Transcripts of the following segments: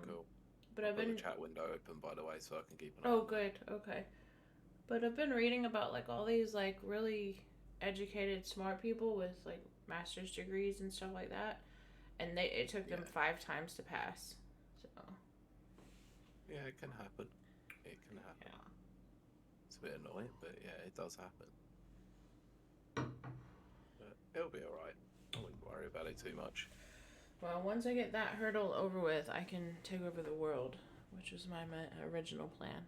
Cool. But I've I've got the been chat window open, by the way, so I can keep an eye oh on that. good, okay. But I've been reading about like all these like really educated, smart people with like master's degrees and stuff like that, and it took them Yeah. 5 times to pass. So Yeah, it can happen. It can happen. yeah. It's a bit annoying, but yeah, it does happen. But it'll be alright. I wouldn't worry about it too much. Well, once I get that hurdle over with, I can take over the world, which was my original plan.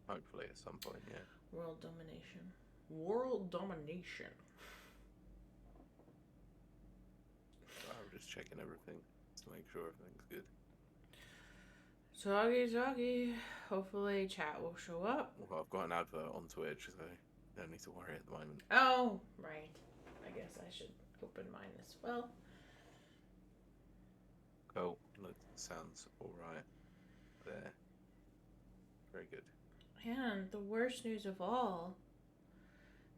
Hopefully at some point, yeah. World domination. World domination. I'm just checking everything to make sure everything's good. Soggy, soggy. Hopefully, chat will show up. Well, I've got an advert on Twitch, so don't need to worry at the moment. Oh, right. I guess I should open mine as well. Cool. Look, sounds alright there. Very good. And the worst news of all,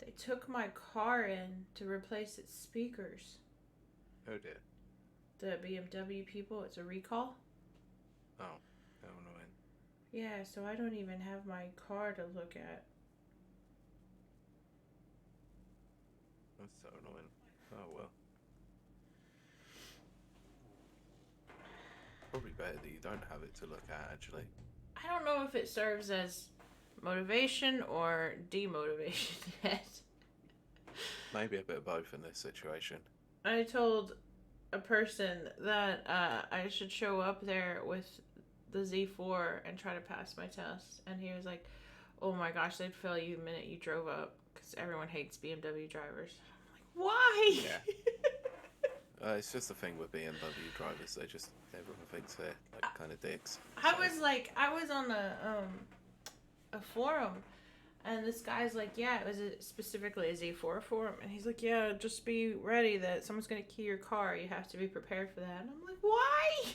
they took my car in to replace its speakers. Oh dear. The BMW people, it's a recall. Oh, how annoying. Yeah, so I don't even have my car to look at. That's so annoying. Oh well. Probably better that you don't have it to look at, actually. I don't know if it serves as motivation or demotivation yet. Maybe a bit of both in this situation. I told a person that I should show up there with the Z4 and try to pass my test. And he was like, oh my gosh, they'd fail you the minute you drove up because everyone hates BMW drivers. I'm like, why? Yeah. It's just the thing with BMW drivers. Everyone thinks they're like kind of dicks. I was on a forum, and this guy's like, yeah, it was specifically a Z4 forum, and he's like, yeah, just be ready that someone's gonna key your car. You have to be prepared for that. And I'm like, why?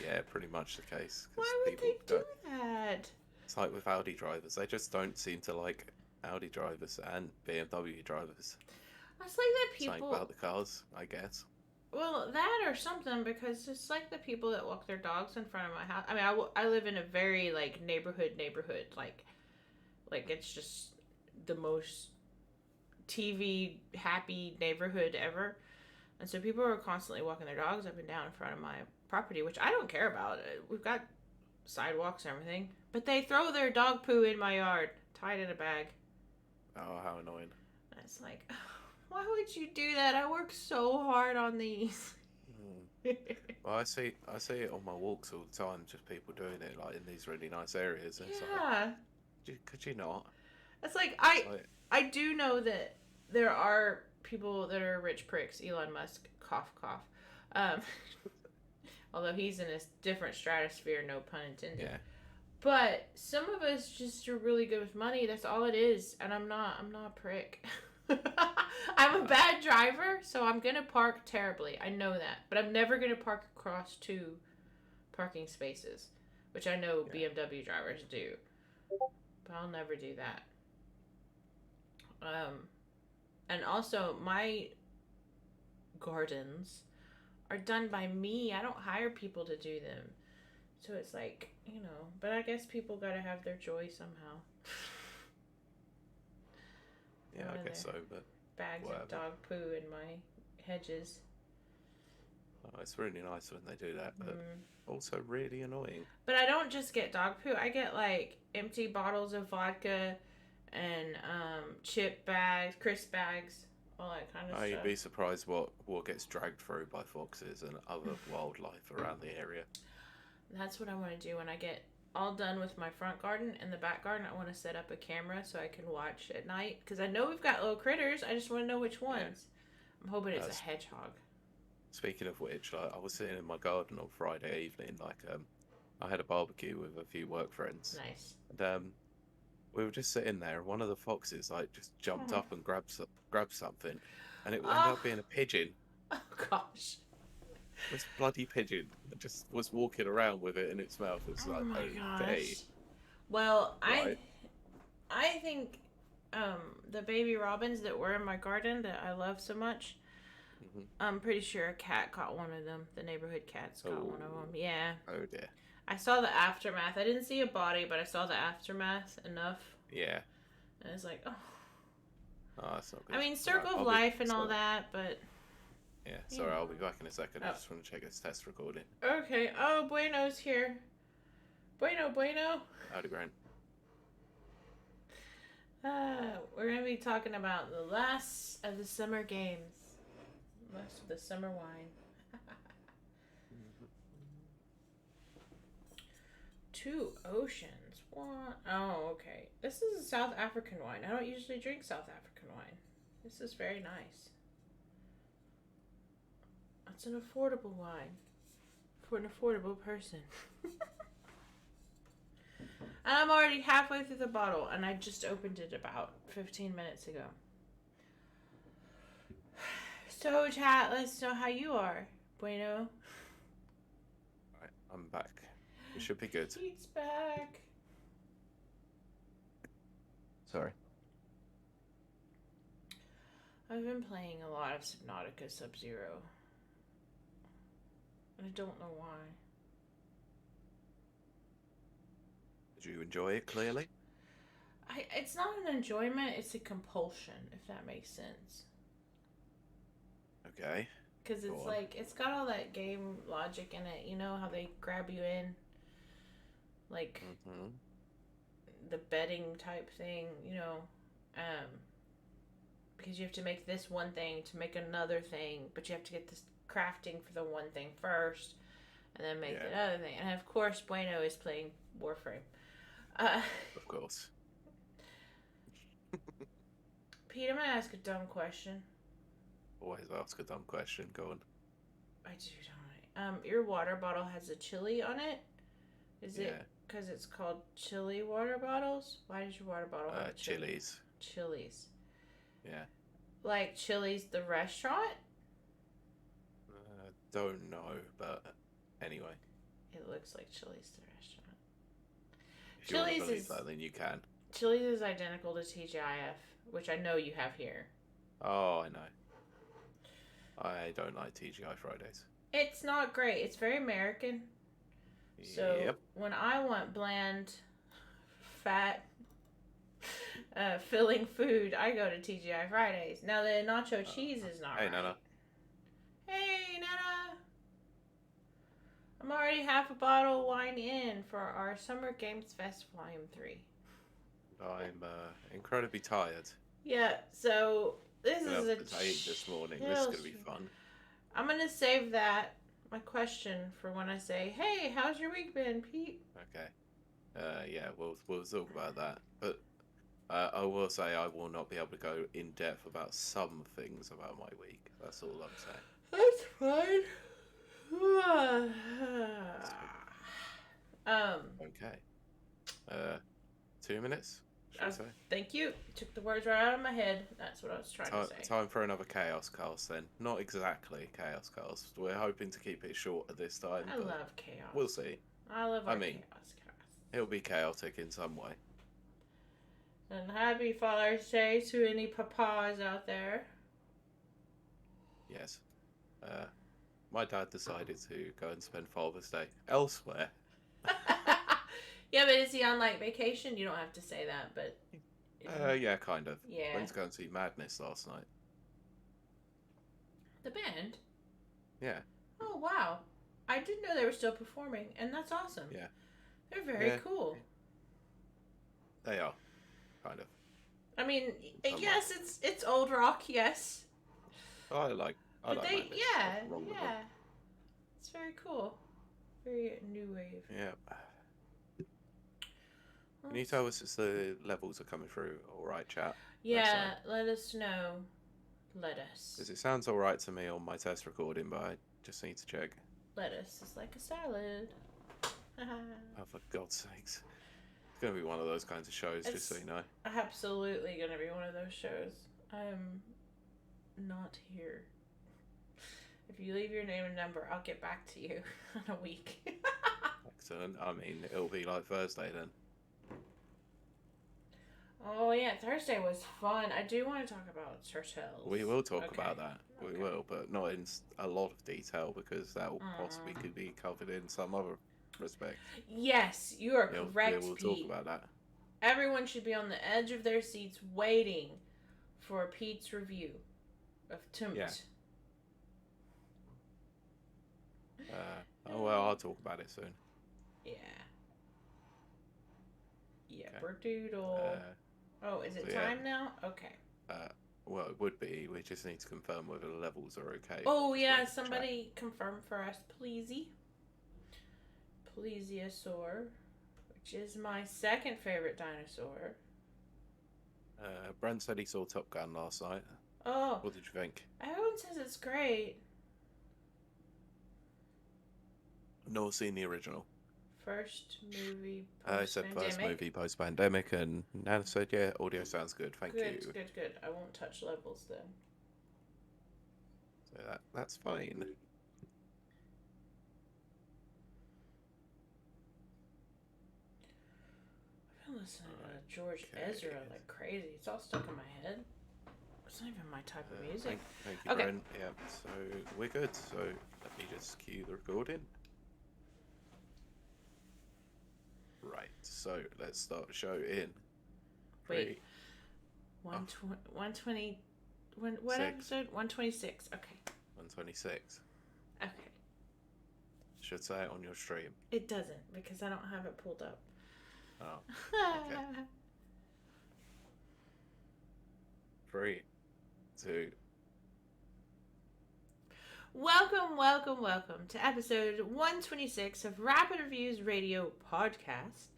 Yeah, pretty much the case. Why would they do that? It's like with Audi drivers. They just don't seem to like Audi drivers and BMW drivers. It's like that Something people. about the cars, I guess. Well, that or something, because it's like the people that walk their dogs in front of my house. I mean, I live in a very like neighborhood, like it's just the most TV happy neighborhood ever. And so people are constantly walking their dogs up and down in front of my property, which I don't care about. We've got sidewalks and everything. But they throw their dog poo in my yard, tied in a bag. Oh, how annoying. And it's like, why would you do that? I work so hard on these. Mm. Well, I see it on my walks all the time, just people doing it like in these really nice areas. And Yeah. it's like, could you not? It's like, It's like, I do know that there are people that are rich pricks. Elon Musk, cough, cough. Um, although he's in a different stratosphere, no pun intended. yeah, But some of us just are really good with money. That's all it is. And I'm not a prick. I'm a bad driver, so I'm gonna park terribly. I know that. But I'm never gonna park across two parking spaces, which I know yeah. BMW drivers do. But I'll never do that. Um, and also my gardens are done by me. I don't hire people to do them. So it's like, but I guess people gotta have their joy somehow. Yeah, I guess so, but Bags whatever. of dog poo in my hedges. Oh, it's really nice when they do that, but also really annoying. But I don't just get dog poo. I get like empty bottles of vodka and chip bags, crisp bags, all that kind of Oh, stuff. you'd be surprised what gets dragged through by foxes and other wildlife around the area. That's what I want to do when I get all done with my front garden and the back garden. I want to set up a camera so I can watch at night because I know we've got little critters. I just want to know which ones. Yeah. I'm hoping it's a hedgehog. Speaking of which, like, I was sitting in my garden on Friday evening. I had a barbecue with a few work friends. Nice. And we were just sitting there, and one of the foxes like just jumped up and grabbed something, and it ended up being a pigeon. Oh gosh. This bloody pigeon just was walking around with it in its mouth. It's like, my okay. Gosh. Well, Right. I think the baby robins that were in my garden that I love so much, Hmm. I'm pretty sure a cat caught one of them. The neighborhood cats caught one of Oh, them. Yeah. oh dear. I saw the aftermath. I didn't see a body, but I saw the aftermath enough. Yeah. And it's like, oh. Oh, that's not I good. mean, Right, circle of I'll be life and all sorry. that, but Yeah, you sorry, I'll be know. back in a second. I Oh, just want to check this test recording. okay. Oh, Bueno's here. Bueno, bueno. Howdy, Grant. We're going to be talking about the last of the summer games. Most of the summer wine. Two Oceans. What? Oh, okay. This is a South African wine. I don't usually drink South African wine. This is very nice. It's an affordable wine for an affordable person. And I'm already halfway through the bottle, and I just opened it about 15 minutes ago. So, chat, let's know how you are. Bueno. Right, I'm back. It should be good. Pete's back. Sorry. I've been playing a lot of Subnautica Sub-Zero. I don't know why. Did you enjoy it, clearly? It's not an enjoyment, it's a compulsion, if that makes sense. Okay. Because it's like, it's got all that game logic in it. You know how they grab you in? Like, the betting type thing, you know? Because you have to make this one thing to make another thing, but you have to get this crafting for the one thing first, and then make the other thing. And of course, Bueno is playing Warframe. Of course. Pete, I'm going to ask a dumb question. Always ask a dumb question. Go on. I do, don't I? Your water bottle has a chili on it. Is it because it's called chili water bottles? Why does your water bottle have chili? Chili's. Chili's. Yeah. Like Chili's the restaurant? Don't know, but anyway. It looks like Chili's the restaurant. If you want to believe that, then you can. Chili's is identical to TGIF, which I know you have here. Oh, I know. I don't like TGI Fridays. It's not great. It's very American. So when I want bland, fat, filling food, I go to TGI Fridays. Now the nacho cheese is not right. Nana. Hey, Nana. I'm already half a bottle of wine in for our Summer Games Fest Volume 3. I'm incredibly tired. Yeah, so this is a... I ate this morning. This is going to be fun. I'm going to save that, my question, for when I say, hey, how's your week been, Pete? Okay. Yeah, we'll talk about that. But I will say I will not be able to go in depth about some things about my week. That's all I'm saying. That's fine. Okay. 2 minutes, should I say? Thank you. Took the words right out of my head. That's what I was trying to say. Time for another Chaos Cast then. Not exactly Chaos Cast. We're hoping to keep it shorter this time. I love chaos. We'll see. I love Chaos Cast. It'll be chaotic in some way. And happy Father's Day to any papas out there. Yes. My dad decided to go and spend Father's Day elsewhere. Yeah, but is he on like vacation? You don't have to say that, but yeah, kind of. Yeah. Went to go and see Madness last night. The band? Yeah. Oh wow. I didn't know they were still performing, and that's awesome. Yeah. They're very cool. They are. Kind of. I mean, yes, it's old rock, yes. I like Madness. Yeah. It's very cool. Very new wave. Yeah. Can you tell us if the levels are coming through alright, chat? Yeah, let us know. Lettuce. Because it sounds alright to me on my test recording, but I just need to check. Lettuce is like a salad. Oh, for God's sakes. It's going to be one of those kinds of shows, just so you know. Absolutely going to be one of those shows. I'm not here. If you leave your name and number, I'll get back to you in a week. Excellent. I mean, it'll be like Thursday then. Oh yeah, Thursday was fun. I do want to talk about Turtles. We will talk Okay. about that. We Okay. will, but not in a lot of detail because that will possibly could be covered in some other respect. Yes, you are Yeah, correct, we'll talk Pete. about that. Everyone should be on the edge of their seats waiting for Pete's review of Tumt. Yeah. Oh well, I'll talk about it soon. Yeah. Yeah, Okay. Berdoodle. Oh, is it time now? Okay. Well, it would be. We just need to confirm whether the levels are okay. Oh yeah, somebody confirm for us, pleasey. Plesiosaur, which is my second favorite dinosaur. Brent said he saw Top Gun last night. Oh. What did you think? Everyone says it's great. Not seen the original. First movie I said first movie post-pandemic, and Nana said, yeah, audio sounds good, thank you. Good. I won't touch levels then. So that's fine. I've been listening to George Ezra like crazy. It's all stuck in my head. It's not even my type of music. Thank you, Brent. Yeah, so we're good. So let me just cue the recording. Right, so let's start the show in. Wait. 120. What episode? 126. Okay. 126. Okay. Should say it on your stream. It doesn't because I don't have it pulled up. Oh. Okay. 3, 2. Welcome to episode 126 of Rapid Reviews Radio Podcast.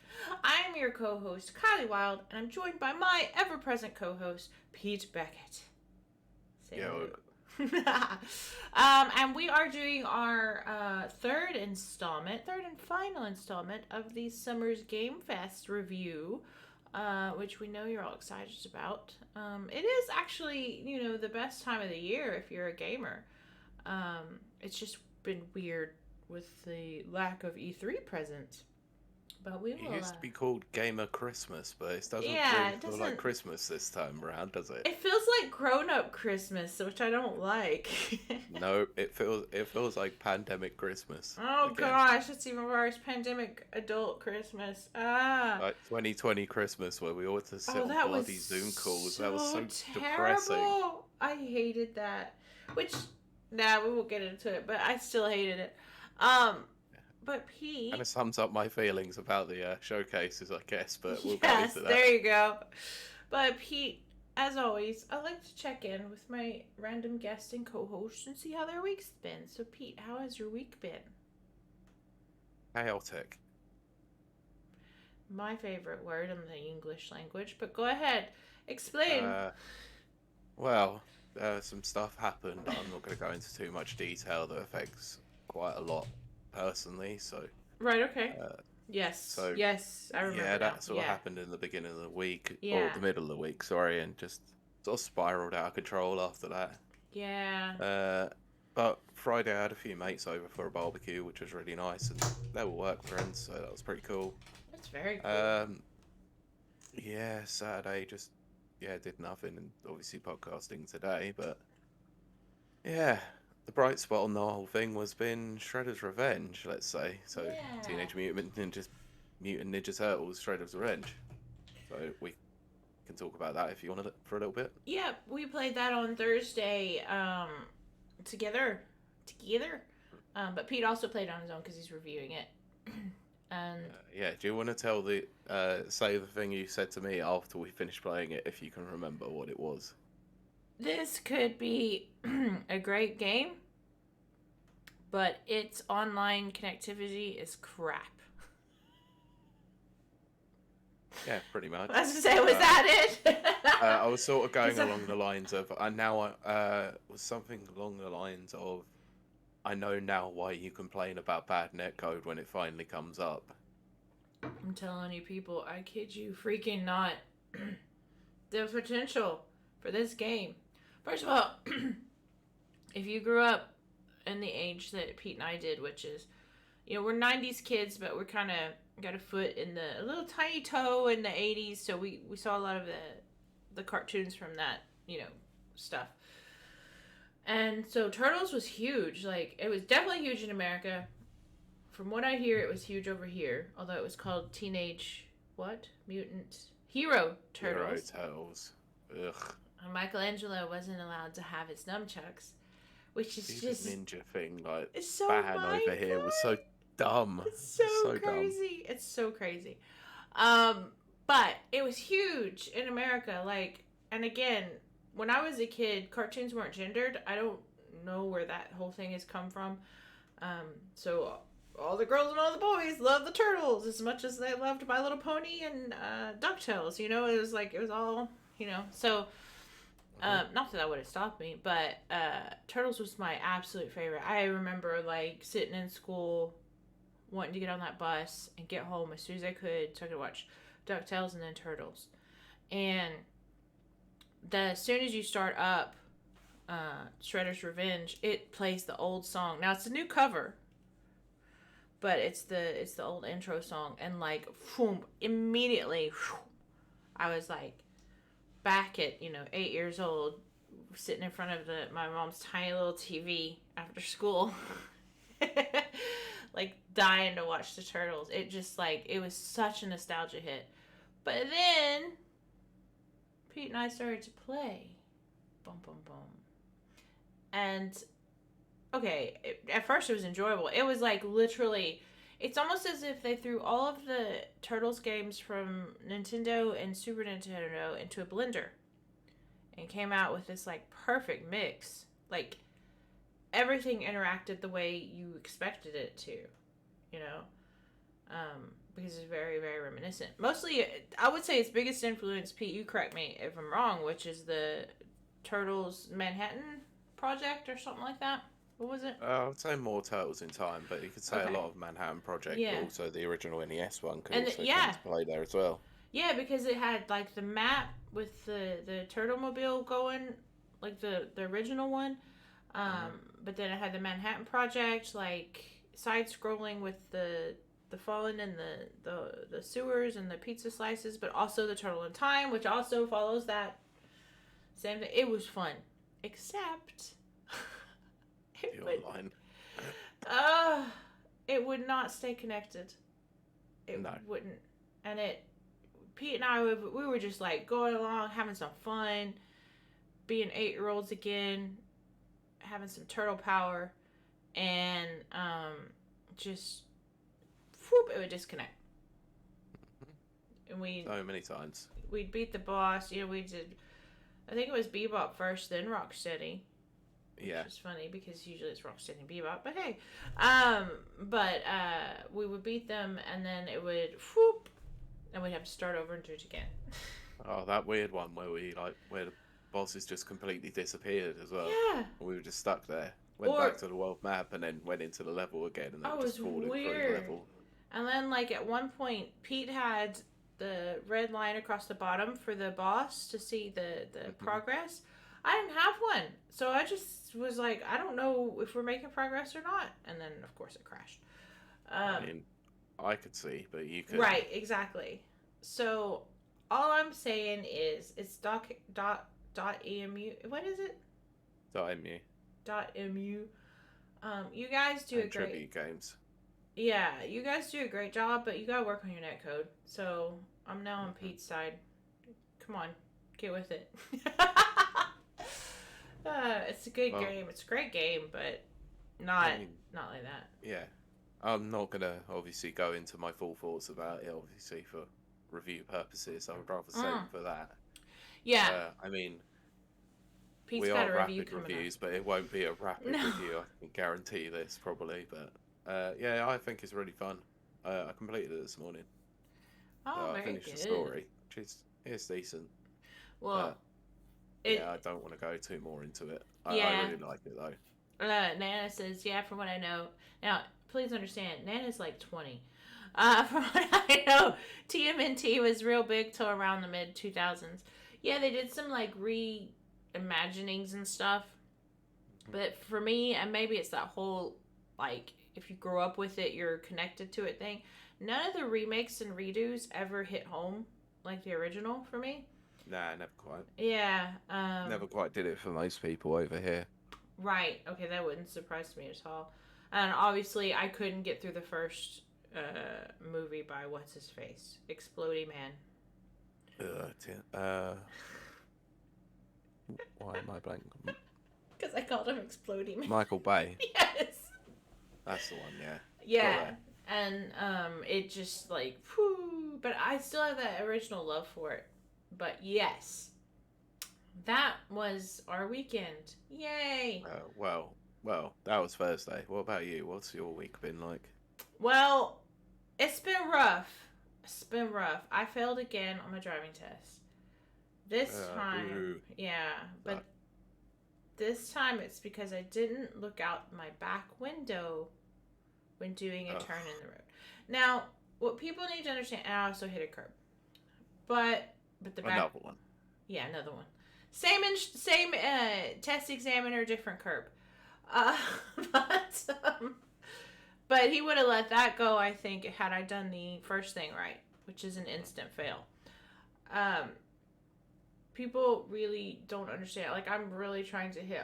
I am your co-host, Kiley Wilde, and I'm joined by my ever-present co-host, Pete Beckett. And we are doing our third and final installment of the Summer's Game Fest review, which we know you're all excited about. It is actually, the best time of the year if you're a gamer. It's just been weird with the lack of E3 presence. But we will. It used to be called Gamer Christmas, but it doesn't feel like Christmas this time around, does it? It feels like grown-up Christmas, which I don't like. No, it feels like pandemic Christmas. Oh again. Gosh, it's even worse. Pandemic adult Christmas. Like 2020 Christmas, where we all had to sit on bloody Zoom calls. That was so terrible. Depressing. I hated that. Which, we won't get into it, but I still hated it. But Pete... kind of sums up my feelings about the showcases, I guess, but we'll get into that. There you go. But Pete, as always, I like to check in with my random guest and co-host and see how their week's been. So Pete, how has your week been? Chaotic. My favorite word in the English language, but go ahead. Explain. Some stuff happened. I'm not going to go into too much detail that affects quite a lot personally, so right, okay. Yes, I remember. Yeah, that sort of happened in the beginning of the week, or the middle of the week, sorry, and just sort of spiraled out of control after that. Yeah. But Friday I had a few mates over for a barbecue, which was really nice, and they were work friends, so that was pretty cool. That's very cool. Yeah, Saturday just did nothing, and obviously podcasting today, but yeah. The bright spot on the whole thing was been Shredder's Revenge, let's say. So Teenage Mutant Ninja Turtles, Shredder's Revenge. So we can talk about that if you want for a little bit. Yeah, we played that on Thursday together. But Pete also played on his own because he's reviewing it. And do you want to tell say the thing you said to me after we finished playing it, if you can remember what it was? This could be a great game, but its online connectivity is crap. Yeah, pretty much. I was going to say, was that it? I was sort of going along the lines of, was something along the lines of, I know now why you complain about bad netcode when it finally comes up. I'm telling you people, I kid you freaking not. The potential for this game. First of all, if you grew up in the age that Pete and I did, which is, we're 90s kids, but we're kind of, got a little tiny toe in the 80s, so we saw a lot of the cartoons from that, stuff. And so Turtles was huge. Like, it was definitely huge in America. From what I hear, it was huge over here, although it was called Teenage Mutant Hero Turtles. Hero Turtles. Ugh. And Michelangelo wasn't allowed to have his nunchucks, which is See, just the ninja thing, like, it's so ban over here was so dumb. It's so Crazy. It's so crazy. But it was huge in America. Like, and again, when I was a kid, cartoons weren't gendered. I don't know where that whole thing has come from. So all the girls and all the boys loved the Turtles as much as they loved My Little Pony and DuckTales. It was all, So, not that that would have stopped me, but Turtles was my absolute favorite. I remember, like, sitting in school wanting to get on that bus and get home as soon as I could so I could watch DuckTales and then Turtles. And as soon as you start up Shredder's Revenge, it plays the old song. Now, it's a new cover, but it's the old intro song. And, like, boom, immediately, I was, like, back at, 8 years old, sitting in front of my mom's tiny little TV after school. Like, dying to watch the Turtles. It just, like, it was such a nostalgia hit. But then Pete and I started to play. Boom, boom, boom. And, okay, at first it was enjoyable. It was, like, literally, it's almost as if they threw all of the Turtles games from Nintendo and Super Nintendo into a blender. And came out with this, like, perfect mix. Like, everything interacted the way you expected it to, because it's very, very reminiscent. Mostly, I would say its biggest influence, Pete, you correct me if I'm wrong, which is the Turtles Manhattan Project or something like that. What was it? I would say more Turtles in Time, but you could say a lot of Manhattan Project, but also the original NES one could also come to play there as well. Yeah, because it had, like, the map with the Turtlemobile going, like the original one. But then it had the Manhattan Project, like, side-scrolling with the fallen and the sewers and the pizza slices, but also the Turtle in Time, which also follows that same thing. It was fun, except Online. It would not stay connected. It wouldn't, and Pete and I, we were just, like, going along, having some fun, being 8-year-olds again, having some turtle power, and just whoop, it would disconnect. And so many times we'd beat the boss. We did. I think it was Bebop first, then Rocksteady. Yeah, which is funny because usually it's Rocksteady and Bebop. But hey, we would beat them, and then it would whoop, and we'd have to start over and do it again. Oh, that weird one where the bosses just completely disappeared as well. Yeah. We were just stuck there. Went back to the world map and then went into the level again, and then just falling through the level. And then, like, at one point, Pete had the red line across the bottom for the boss to see the progress. I didn't have one, so I just was like, I don't know if we're making progress or not. And then, of course, it crashed. I mean, I could see, but you could. Right, exactly. So all I'm saying is it's .emu. What is it? .mu. .mu. You guys do a great tribute games. Yeah, you guys do a great job, but you gotta work on your netcode. So I'm now on Pete's side. Come on, get with it. It's a good game. It's a great game, but not like that. Yeah, I'm not gonna obviously go into my full thoughts about it. Obviously, for review purposes, I would rather save for that. Yeah. I mean, Pete's we got are a review rapid reviews, but it won't be a rapid review. I can guarantee this probably. But yeah, I think it's really fun. I completed it this morning. Oh, I finished the story, which is decent. Well, I don't want to go too more into it. I really like it though. Nana says, yeah, from what I know. Now, please understand, Nana's like 20. From what I know, TMNT was real big till around the mid 2000s. Yeah, they did some like reimaginings and stuff. But for me, and maybe it's that whole like if you grow up with it, you're connected to it thing. None of the remakes and redos ever hit home like the original for me. Nah, never quite. Yeah. Never quite did it for most people over here. Right. Okay, that wouldn't surprise me at all. And obviously, I couldn't get through the first movie by what's his face, Explodey Man. Why am I blank? Because I called him Explodey Man. Michael Bay. Yes. That's the one. Yeah. Yeah. And it just like, whew, but I still have that original love for it. But yes, that was our weekend. Yay! Well, that was Thursday. What about you? What's your week been like? Well, it's been rough. It's been rough. I failed again on my driving test. This time, boo. yeah, but this time it's because I didn't look out my back window when doing a turn in the road. Now, what people need to understand, and I also hit a curb, but the back, another one. Yeah, another one. Same test examiner, different curb. But he would have let that go, I think, had I done the first thing right, which is an instant fail. People really don't understand. Like, I'm really trying to hit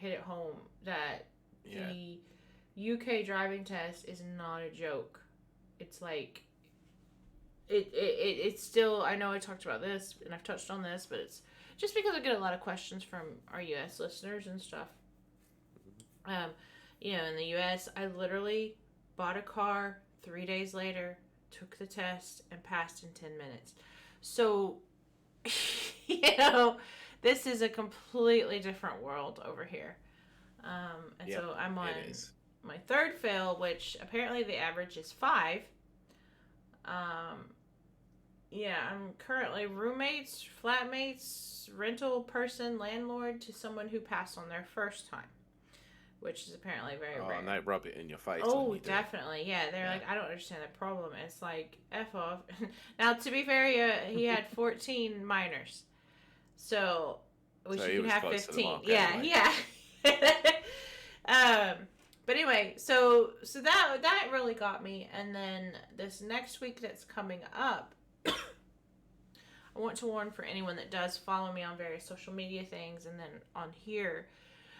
it home that the UK driving test is not a joke. It's like, it's still, I know I talked about this, and I've touched on this, but it's just because I get a lot of questions from our US listeners and stuff. In the US, I literally bought a car 3 days later, took the test, and passed in 10 minutes. So, this is a completely different world over here. So I'm on my third fail, which apparently the average is 5. I'm currently roommates, flatmates, rental person, landlord to someone who passed on their first time, which is apparently very rare. And they rub it in your face. Oh, definitely. Yeah, they're like, I don't understand the problem. It's like, F off. Now, to be fair, he had 14 minors. So, we should have 15. Yeah. But anyway, so that really got me. And then this next week that's coming up, I want to warn for anyone that does follow me on various social media things and then on here,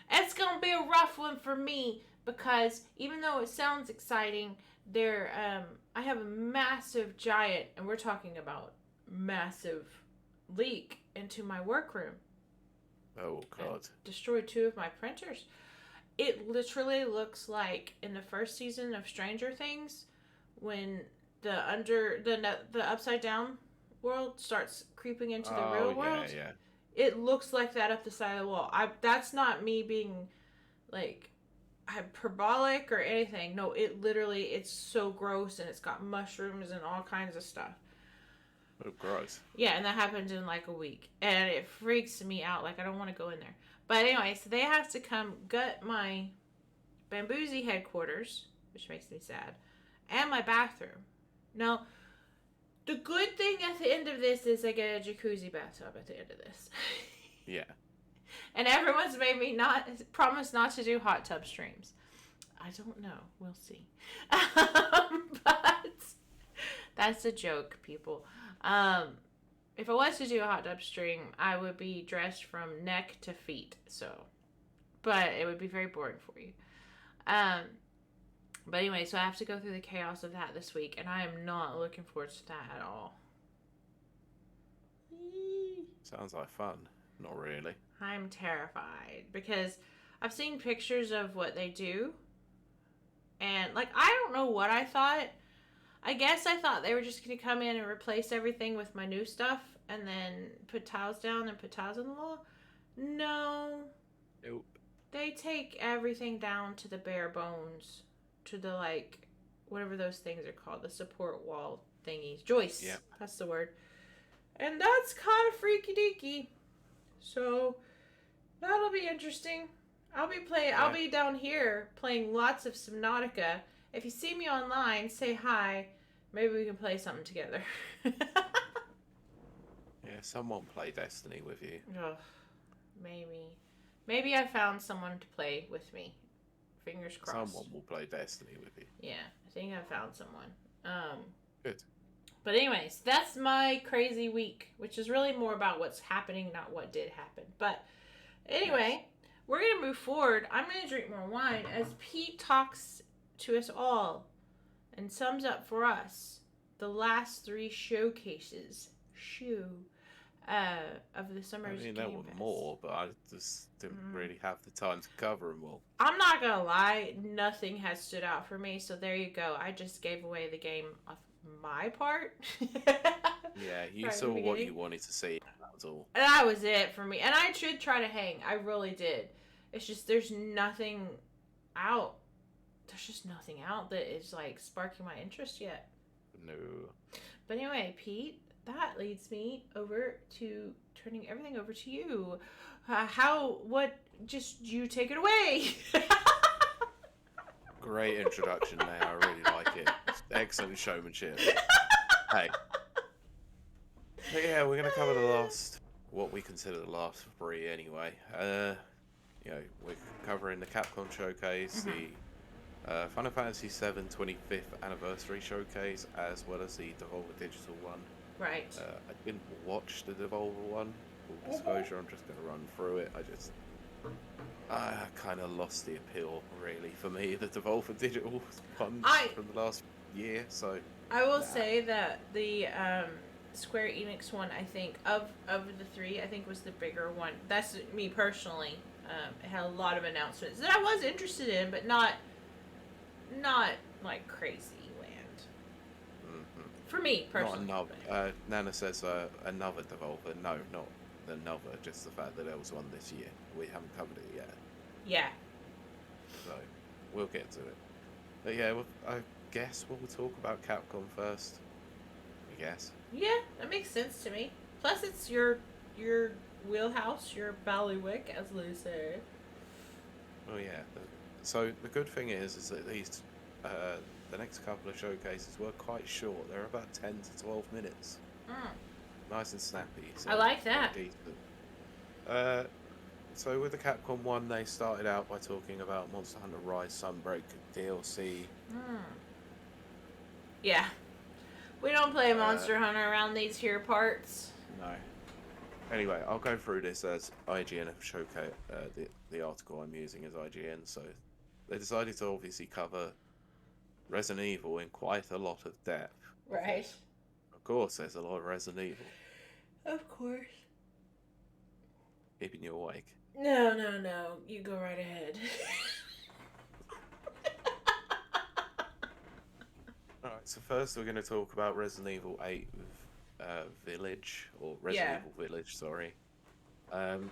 it's going to be a rough one for me because even though it sounds exciting, I have a massive giant, and we're talking about massive leak into my workroom. Oh, God. It destroyed 2 of my printers. It literally looks like in the first season of Stranger Things when the upside down world starts creeping into the real world. Yeah. It looks like that up the side of the wall. That's not me being like hyperbolic or anything. No, it's so gross, and it's got mushrooms and all kinds of stuff. Oh, gross. Yeah, and that happened in like a week, and it freaks me out. Like, I don't want to go in there. But anyway, so they have to come gut my Bamboozy headquarters, which makes me sad, and my bathroom. Now, the good thing at the end of this is I get a jacuzzi bathtub at the end of this. Yeah. And everyone's made me promise not to do hot tub streams. I don't know. We'll see. But that's a joke, people. If I was to do a hot tub stream, I would be dressed from neck to feet. But it would be very boring for you. But anyway, so I have to go through the chaos of that this week, and I am not looking forward to that at all. Sounds like fun. Not really. I'm terrified because I've seen pictures of what they do, and like, I don't know what I thought. I guess I thought they were just going to come in and replace everything with my new stuff and then put tiles down and put tiles on the wall. No. Nope. They take everything down to the bare bones, to the, like, whatever those things are called, the support wall thingies. Joists. Yeah. That's the word. And that's kind of freaky deaky. So, that'll be interesting. I'll be down here playing lots of Subnautica. If you see me online, say hi. Maybe we can play something together. Yeah, someone play Destiny with you. Ugh, maybe. Maybe I found someone to play with me Fingers crossed. Someone will play Destiny with you. Yeah, I think I found someone. Um, Good. but anyways, that's my crazy week, which is really more about what's happening, not what did happen. But anyway, we're gonna move forward. I'm gonna drink more wine as Pete talks to us all and sums up for us the last 3 showcases. Of the summer's I mean, there Game were Fest. more, but I just didn't really have the time to cover them all. I'm not gonna lie, nothing has stood out for me, so there you go. I just gave away the game of my part. Yeah, you Right, saw in the what beginning. you wanted to see. That was all. And that was it for me. And I should try to hang. I really did. It's just there's nothing out. There's just nothing out that is like sparking my interest yet. No. But anyway, Pete, that leads me over to turning everything over to you. Just you take it away. Great introduction there. I really like it. Excellent showmanship. Hey. But yeah, we're going to cover what we consider the last 3 anyway. We're covering the Capcom Showcase, the Final Fantasy VII 25th Anniversary Showcase, as well as the Devolver Digital one. Right. I didn't watch the Devolver one. Full disclosure, I'm just going to run through it. I kind of lost the appeal, really, for me, the Devolver Digital ones from the last year, so... I will say that the Square-Enix one, I think, of the 3, I think was the bigger one. That's me personally. It had a lot of announcements that I was interested in, but not like crazy land. For me, personally. Not another. Nana says another Devolver. No, not another. Just the fact that there was one this year. We haven't covered it yet. Yeah. So we'll get to it. But yeah, I guess we'll talk about Capcom first. I guess. Yeah, that makes sense to me. Plus, it's your wheelhouse, your ballywick, as they say. Oh yeah. So the good thing is that these the next couple of showcases were quite short. They're about 10 to 12 minutes. Nice and snappy. So I like that. So with the Capcom one, they started out by talking about Monster Hunter Rise Sunbreak DLC. Yeah. We don't play Monster Hunter around these here parts. No. Anyway, I'll go through this as IGN have showcased the article I'm using as IGN. So they decided to obviously cover Resident Evil in quite a lot of depth. Right. Of course, there's a lot of Resident Evil. Of course. Keeping you awake. No. You go right ahead. Alright, so first we're going to talk about Resident Evil 8 Village, or Resident Evil Village, sorry. DLC.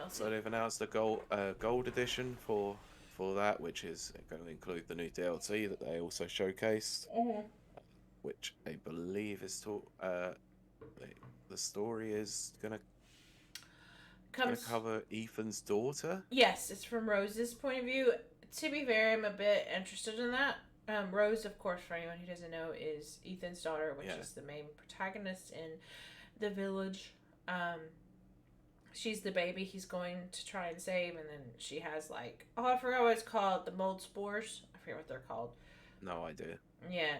So they've announced a gold edition for that, which is going to include the new DLC that they also showcased, which I believe is the story is going to cover Ethan's daughter. Yes, it's from Rose's point of view. To be fair, I'm a bit interested in that. Rose, of course, for anyone who doesn't know, is Ethan's daughter, which is the main protagonist in the village. She's the baby he's going to try and save, and then she has like, I forgot what it's called, the mold spores. I forget what they're called. No idea. Yeah,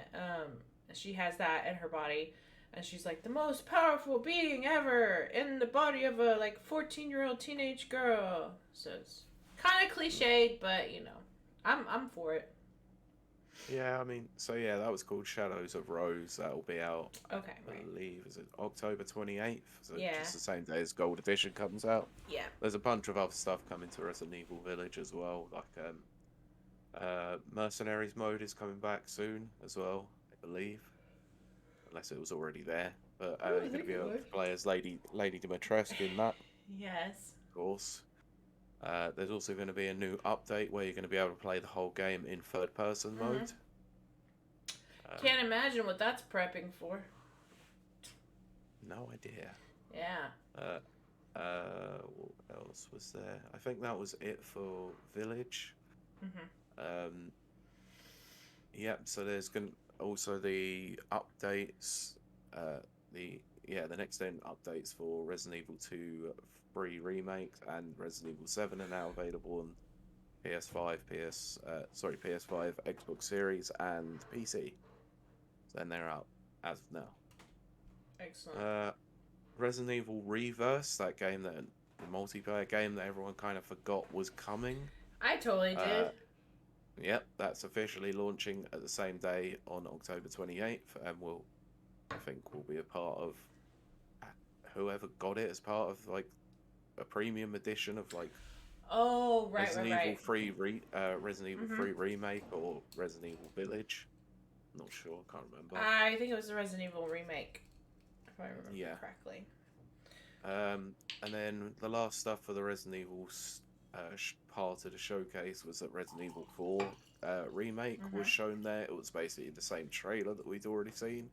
she has that in her body, and she's like the most powerful being ever in the body of a like 14-year-old teenage girl. So it's kind of cliched, but I'm for it. Yeah, I mean, so yeah, that was called Shadows of Rose. That'll be out, Okay, I believe, is it October 28th? So Yeah. just the same day as Gold Edition comes out. Yeah. There's a bunch of other stuff coming to Resident Evil Village as well, like Mercenaries mode is coming back soon as well, I believe. Unless it was already there. But you're going to be able to play as Lady Dimitrescu in that, Yes. of course. There's also going to be a new update where you're going to be able to play the whole game in third-person mode. Can't imagine what that's prepping for. No idea. Yeah. What else was there? I think that was it for Village. Yep. So there's also the updates. The next gen updates for Resident Evil 2 3 Remake and Resident Evil 7 are now available PS5, PS5, Xbox Series, and PC. Then they're out as of now. Excellent. Resident Evil Reverse, that game that the multiplayer game that everyone kind of forgot was coming. I totally Uh, did. yep, that's officially launching at the same day on October 28th, and I think, will be a part of whoever got it as part of like a premium edition of like Oh, right, right, Resident Evil right. 3 Resident Evil Mm-hmm. 3 remake or Resident Evil Village. Not sure, can't remember. I think it was the Resident Evil remake, if I remember Yeah. correctly. And then the last stuff for the Resident Evil part of the showcase was that Resident Evil 4 remake Mm-hmm. was shown there. It was basically the same trailer that we'd already seen,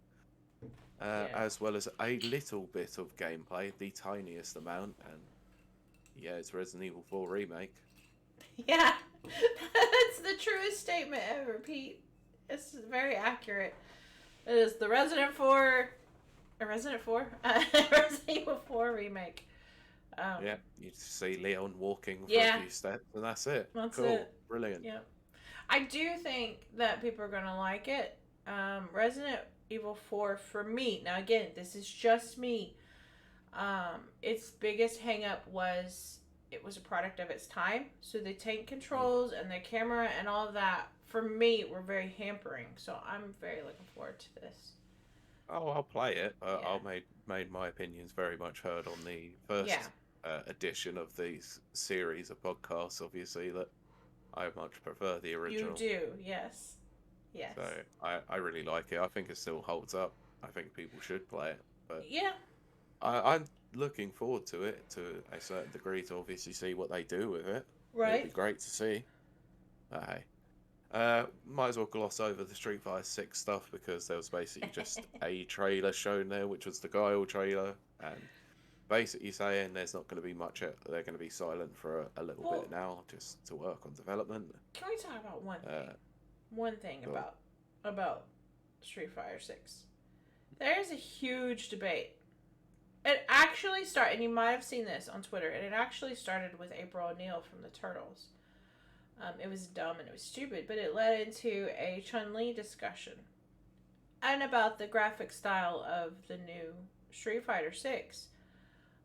Yeah. as well as a little bit of gameplay, the tiniest amount. And yeah, it's Resident Evil 4 remake. Yeah, that's the truest statement ever, Pete. It's very accurate. It is the Resident 4, Resident Evil 4 remake. Yeah, you see Leon walking for Yeah, a few steps, and that's it. that's Cool, it. brilliant. Yeah, I do think that people are gonna like it. Resident Evil 4 for me. Now again, this is just me. Its biggest hangup was it was a product of its time. So the tank controls and the camera and all of that for me were very hampering. So I'm very looking forward to this. Oh, I'll play it. Yeah. I'll made my opinions very much heard on the Yeah. first edition of these series of podcasts. Obviously, that I much prefer the You original. do, yes. Yes. So I really like it. I think it still holds up. I think people should play it. But Yeah. I'm looking forward to it to a certain degree to obviously see what they do with it. It'd be Right. great to see. Hey. Might as well gloss over the Street Fighter 6 stuff because there was basically just a trailer shown there, which was the Guile trailer, and basically saying there's not going to be much. They're going to be silent for a little Well, bit now, just to work on development. can we talk about one thing? Uh, One thing go on. about Street Fighter 6. There's a huge debate. It actually started, and you might have seen this on Twitter, and it actually started with April O'Neil from the Turtles. It was dumb and it was stupid, but it led into a Chun-Li discussion. And about the graphic style of the new Street Fighter 6.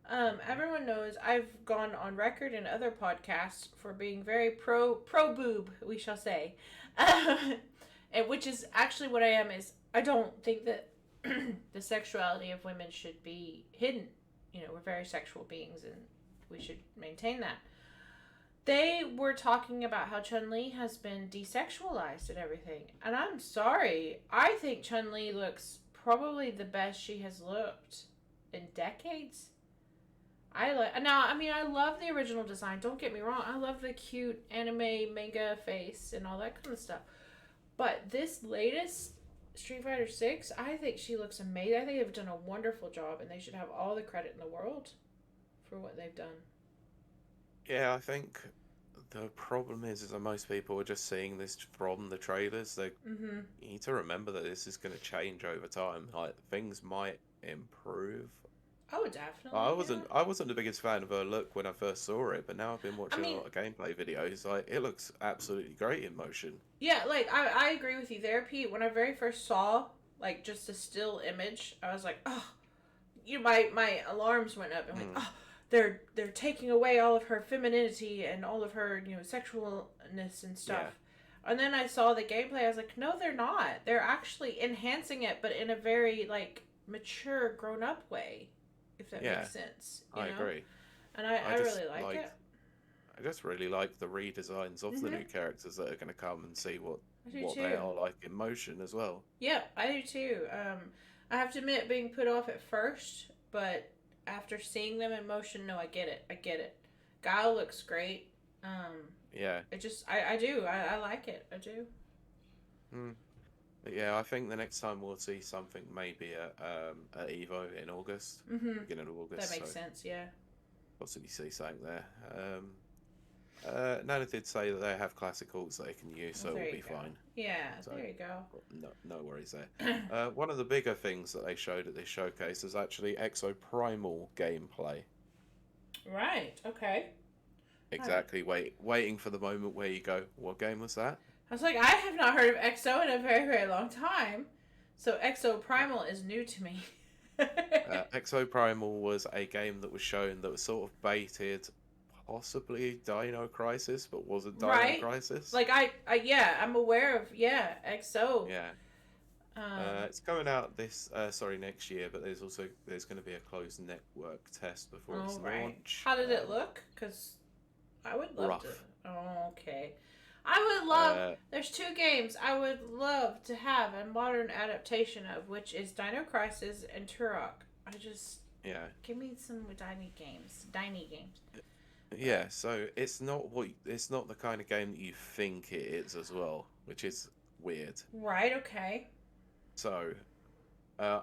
Everyone knows I've gone on record in other podcasts for being very pro boob, we shall say. And which is actually what I am is I don't think that the sexuality of women should be hidden. You know, we're very sexual beings and we should maintain that. They were talking about how Chun-Li has been desexualized and everything. And I'm sorry. I think Chun-Li looks probably the best she has looked in decades. I love the original design. Don't get me wrong. I love the cute anime manga face and all that kind of stuff. But this latest Street Fighter 6, I think she looks amazing. I think they've done a wonderful job and they should have all the credit in the world for what they've done. Yeah, I think the problem is that most people are just seeing this from the trailers. Mm-hmm. You need to remember that this is going to change over time. Like things might improve. Oh, definitely. I wasn't the biggest fan of her look when I first saw it, but now I've been watching a lot of gameplay videos. Like it looks absolutely great in motion. Yeah, like I agree with you there, Pete. When I very first saw like just a still image, I was like, oh, my alarms went up and like, oh, they're taking away all of her femininity and all of her sexualness and stuff. Yeah. And then I saw the gameplay. I was like, no, they're not. They're actually enhancing it, but in a very like mature, grown up way. If that makes sense. I agree. And I really like it. I just really like the redesigns of the new characters that are going to come and see what too. They are like in motion as well. Yeah, I do too. I have to admit being put off at first, but after seeing them in motion, no, I get it. Guile looks great. Yeah. It just, I do. I like it. I do. But yeah, I think the next time we'll see something maybe at Evo in August, beginning of August. That makes sense, yeah. Possibly see something there. Nana did say that they have classicals they can use, so we'll be fine. Yeah, so, there you go. No worries there. One of the bigger things that they showed at this showcase is actually Exo Primal gameplay. Right, okay. Exactly. Waiting for the moment where you go, what game was that? I was like, I have not heard of Exo in a very, very long time. So Exo Primal is new to me. Exo Primal was a game that was shown that was sort of baited, possibly Dino Crisis, but wasn't Dino Right? Crisis. Like yeah, I'm aware of Exo. Yeah. Um, It's coming out next year, but there's going to be a closed network test before its all right. launch. How did it look? Because I would love to. Rough. Oh, okay. I would love. Uh, There's two games I would love to have a modern adaptation of, which is Dino Crisis and Turok. I just yeah. give me some tiny games. Yeah, so it's not the kind of game that you think it is as well, which is weird. Right. Okay. So, uh,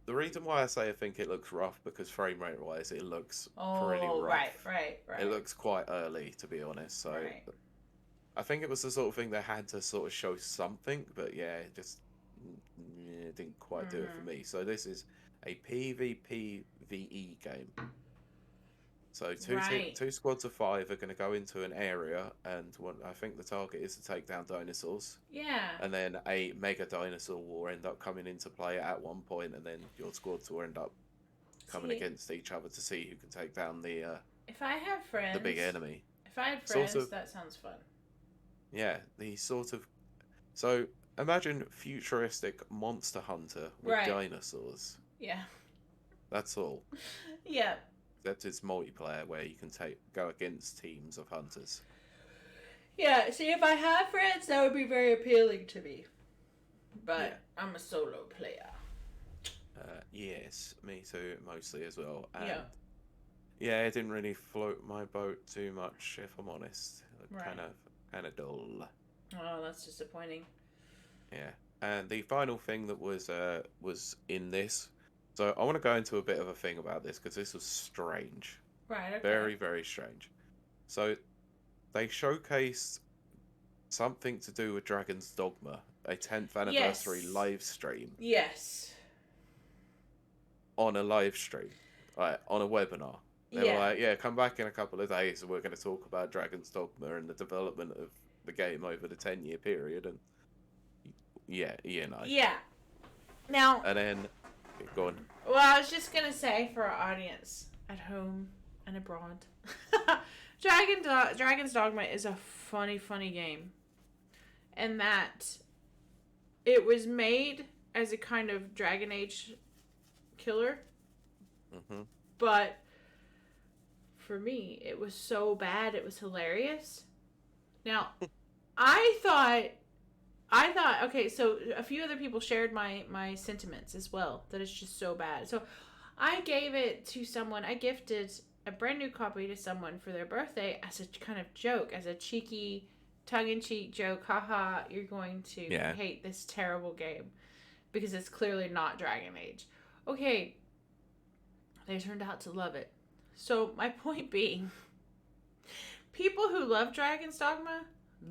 the reason why I say I think it looks rough because frame rate wise it looks pretty Oh, rough. right. It looks quite early to be honest. So Right. I think it was the sort of thing they had to sort of show something, but yeah, it just didn't quite do it for me. So this is a PvPvE game. So two squads of 5 are going to go into an area, and I think the target is to take down dinosaurs. Yeah. And then a mega dinosaur will end up coming into play at one point, and then your squads will end up coming against each other to see who can take down if I have friends, the big enemy. If I had friends, Sort of, that sounds fun. yeah, the sort of. So imagine futuristic Monster Hunter with dinosaurs. Yeah. That's all. Yeah. Except it's multiplayer where you can go against teams of hunters. Yeah, see, if I had friends, that would be very appealing to me. But I'm a solo player. Yes, me too, mostly as well. And yeah. Yeah, it didn't really float my boat too much, if I'm honest. Right. Kind of dull. Oh, that's disappointing. Yeah, and the final thing that was in this. So I want to go into a bit of a thing about this because this was strange. Right. Okay. Very, very strange. So they showcased something to do with Dragon's Dogma, a 10th anniversary live stream. Yes. On a live stream, on a webinar. They were like, yeah, come back in a couple of days and we're going to talk about Dragon's Dogma and the development of the game over the 10-year period. And yeah. Now. And then, go on. Well, I was just going to say for our audience at home and abroad, Dragon's Dogma is a funny game. And that it was made as a kind of Dragon Age killer. Mm-hmm. But for me, it was so bad, it was hilarious. Now, I thought, okay, so a few other people shared my sentiments as well, that it's just so bad. So I gave it to someone, I gifted a brand new copy to someone for their birthday as a kind of joke, as a cheeky, tongue-in-cheek joke. Haha, you're going to hate this terrible game because it's clearly not Dragon Age. Okay, they turned out to love it. So my point being, people who love Dragon's Dogma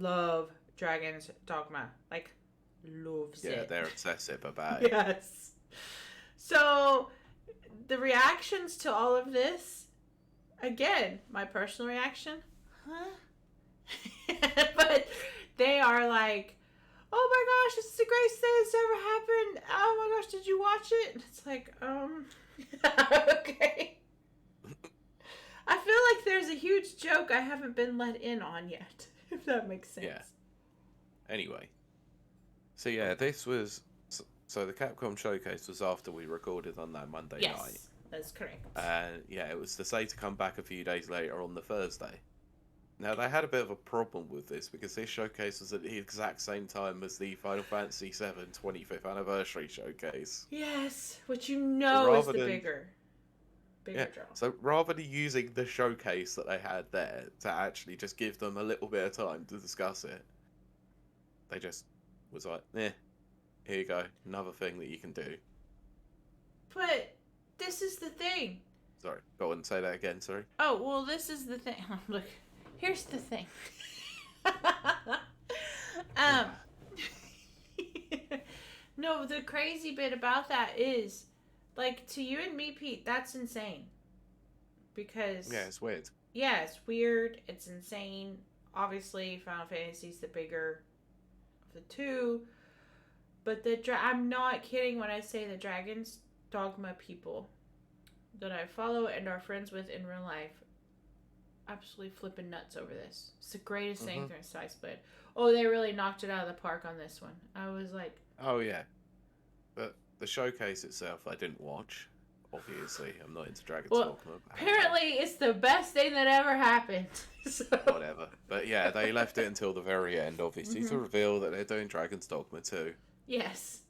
love Dragon's Dogma. Like, loves it. Yeah, they're obsessive about it. Yes. So the reactions to all of this, again, my personal reaction, but they are like, oh my gosh, this is the greatest thing that's ever happened. Oh my gosh, did you watch it? And it's like, okay. I feel like there's a huge joke I haven't been let in on yet, if that makes sense. Yeah. Anyway. So yeah, this was... So the Capcom Showcase was after we recorded on that Monday night. Yes, that's correct. And yeah, it was to say to come back a few days later on the Thursday. Now, they had a bit of a problem with this because this showcase was at the exact same time as the Final Fantasy VII 25th Anniversary Showcase. Yes, which is the bigger draw. So rather than using the showcase that they had there to actually just give them a little bit of time to discuss it, they just was like, here you go, another thing that you can do. But this is the thing. Sorry, go on, say that again, sorry. Oh, well, this is the thing. Look, here's the thing. No, the crazy bit about that is, like, to you and me, Pete, that's insane. Because... Yeah, it's weird. yeah, it's weird. It's insane. Obviously, Final Fantasy's the bigger of the two. But I'm not kidding when I say the Dragon's Dogma people that I follow and are friends with in real life absolutely flipping nuts over this. It's the greatest thing Hmm. since Slice Split. Oh, they really knocked it out of the park on this one. I was like, Oh yeah, but the showcase itself I didn't watch. Obviously, I'm not into Dragon's well, Dogma. But hey ho, apparently it's the best thing that ever happened. So, whatever. But yeah, they left it until the very end, obviously, to mhm. reveal that they're doing Dragon's Dogma too. Yes,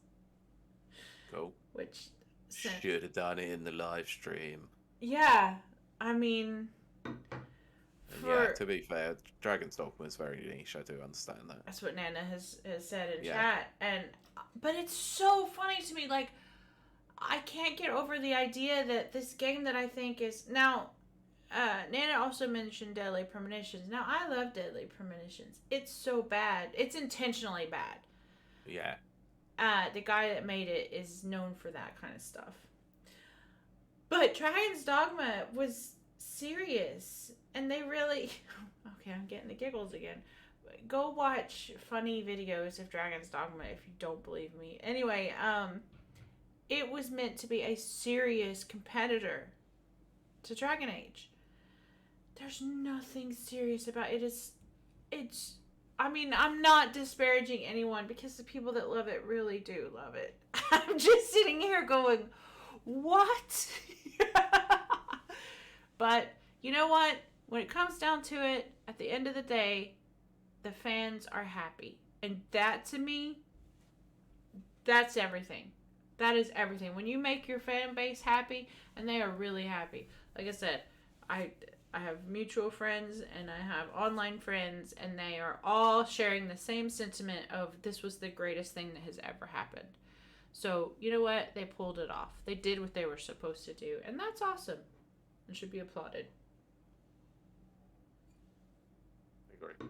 Cool. which sent. Should have done it in the live stream. Yeah, I mean, And yeah, for to be fair, Dragon's Dogma is very niche. I do understand that. that's what Nana has said in Yeah. chat, and but it's so funny to me. Like, I can't get over the idea that this game that I think is now. Nana also mentioned Deadly Premonitions. Now I love Deadly Premonitions. It's so bad. It's intentionally bad. Yeah. The guy that made it is known for that kind of stuff. But Dragon's Dogma was serious, and they really. Okay, I'm getting the giggles again. Go watch funny videos of Dragon's Dogma if you don't believe me. Anyway, it was meant to be a serious competitor to Dragon Age. There's nothing serious about it. It's. I mean, I'm not disparaging anyone because the people that love it really do love it. I'm just sitting here going, what? But you know what? When it comes down to it, at the end of the day, the fans are happy. And that to me, that's everything. That is everything. When you make your fan base happy, and they are really happy. Like I said, I I have mutual friends and I have online friends, and they are all sharing the same sentiment of this was the greatest thing that has ever happened. So, you know what? They pulled it off. They did what they were supposed to do, and that's awesome and should be applauded. I agree.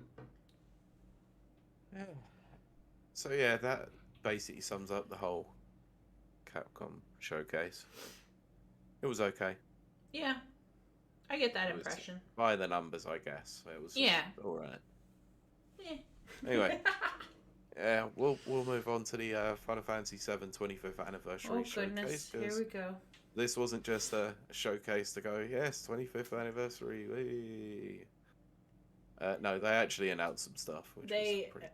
Yeah. So yeah, that basically sums up the whole Capcom showcase. It was okay. Yeah, I get that It was impression. by the numbers, I guess. It was just Yeah. all right. Yeah. Anyway, yeah, we'll move on to the Final Fantasy VII 25th anniversary Oh, showcase goodness. Here because we go. this wasn't just a showcase to go, yes, 25th anniversary. Whee. No, they actually announced some stuff, which was They pretty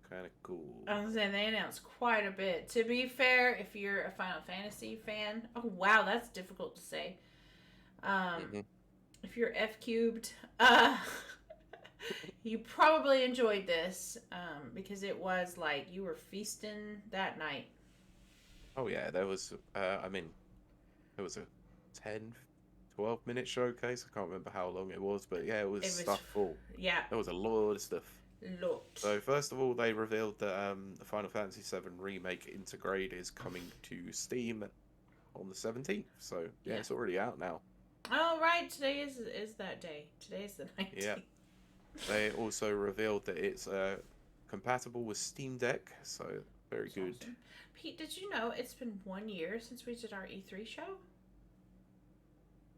kind of cool. I was saying they announced quite a bit. To be fair, if you're a Final Fantasy fan, oh wow, that's difficult to say. Hmm. If you're F cubed, you probably enjoyed this because it was like you were feasting that night. Oh yeah, there was. I mean, it was a 10, 12-minute showcase. I can't remember how long it was, but yeah, it was It was, stuff full. yeah, There was a lot of stuff. lot. So first of all, they revealed that the Final Fantasy VII Remake Integrate is coming to Steam on the 17th. So yeah, Yeah. it's already out now. Oh right, today is that day. Today is the 19th. Yeah. They also revealed that it's compatible with Steam Deck, so very That's good. awesome. Pete, did you know it's been 1 year since we did our E3 show?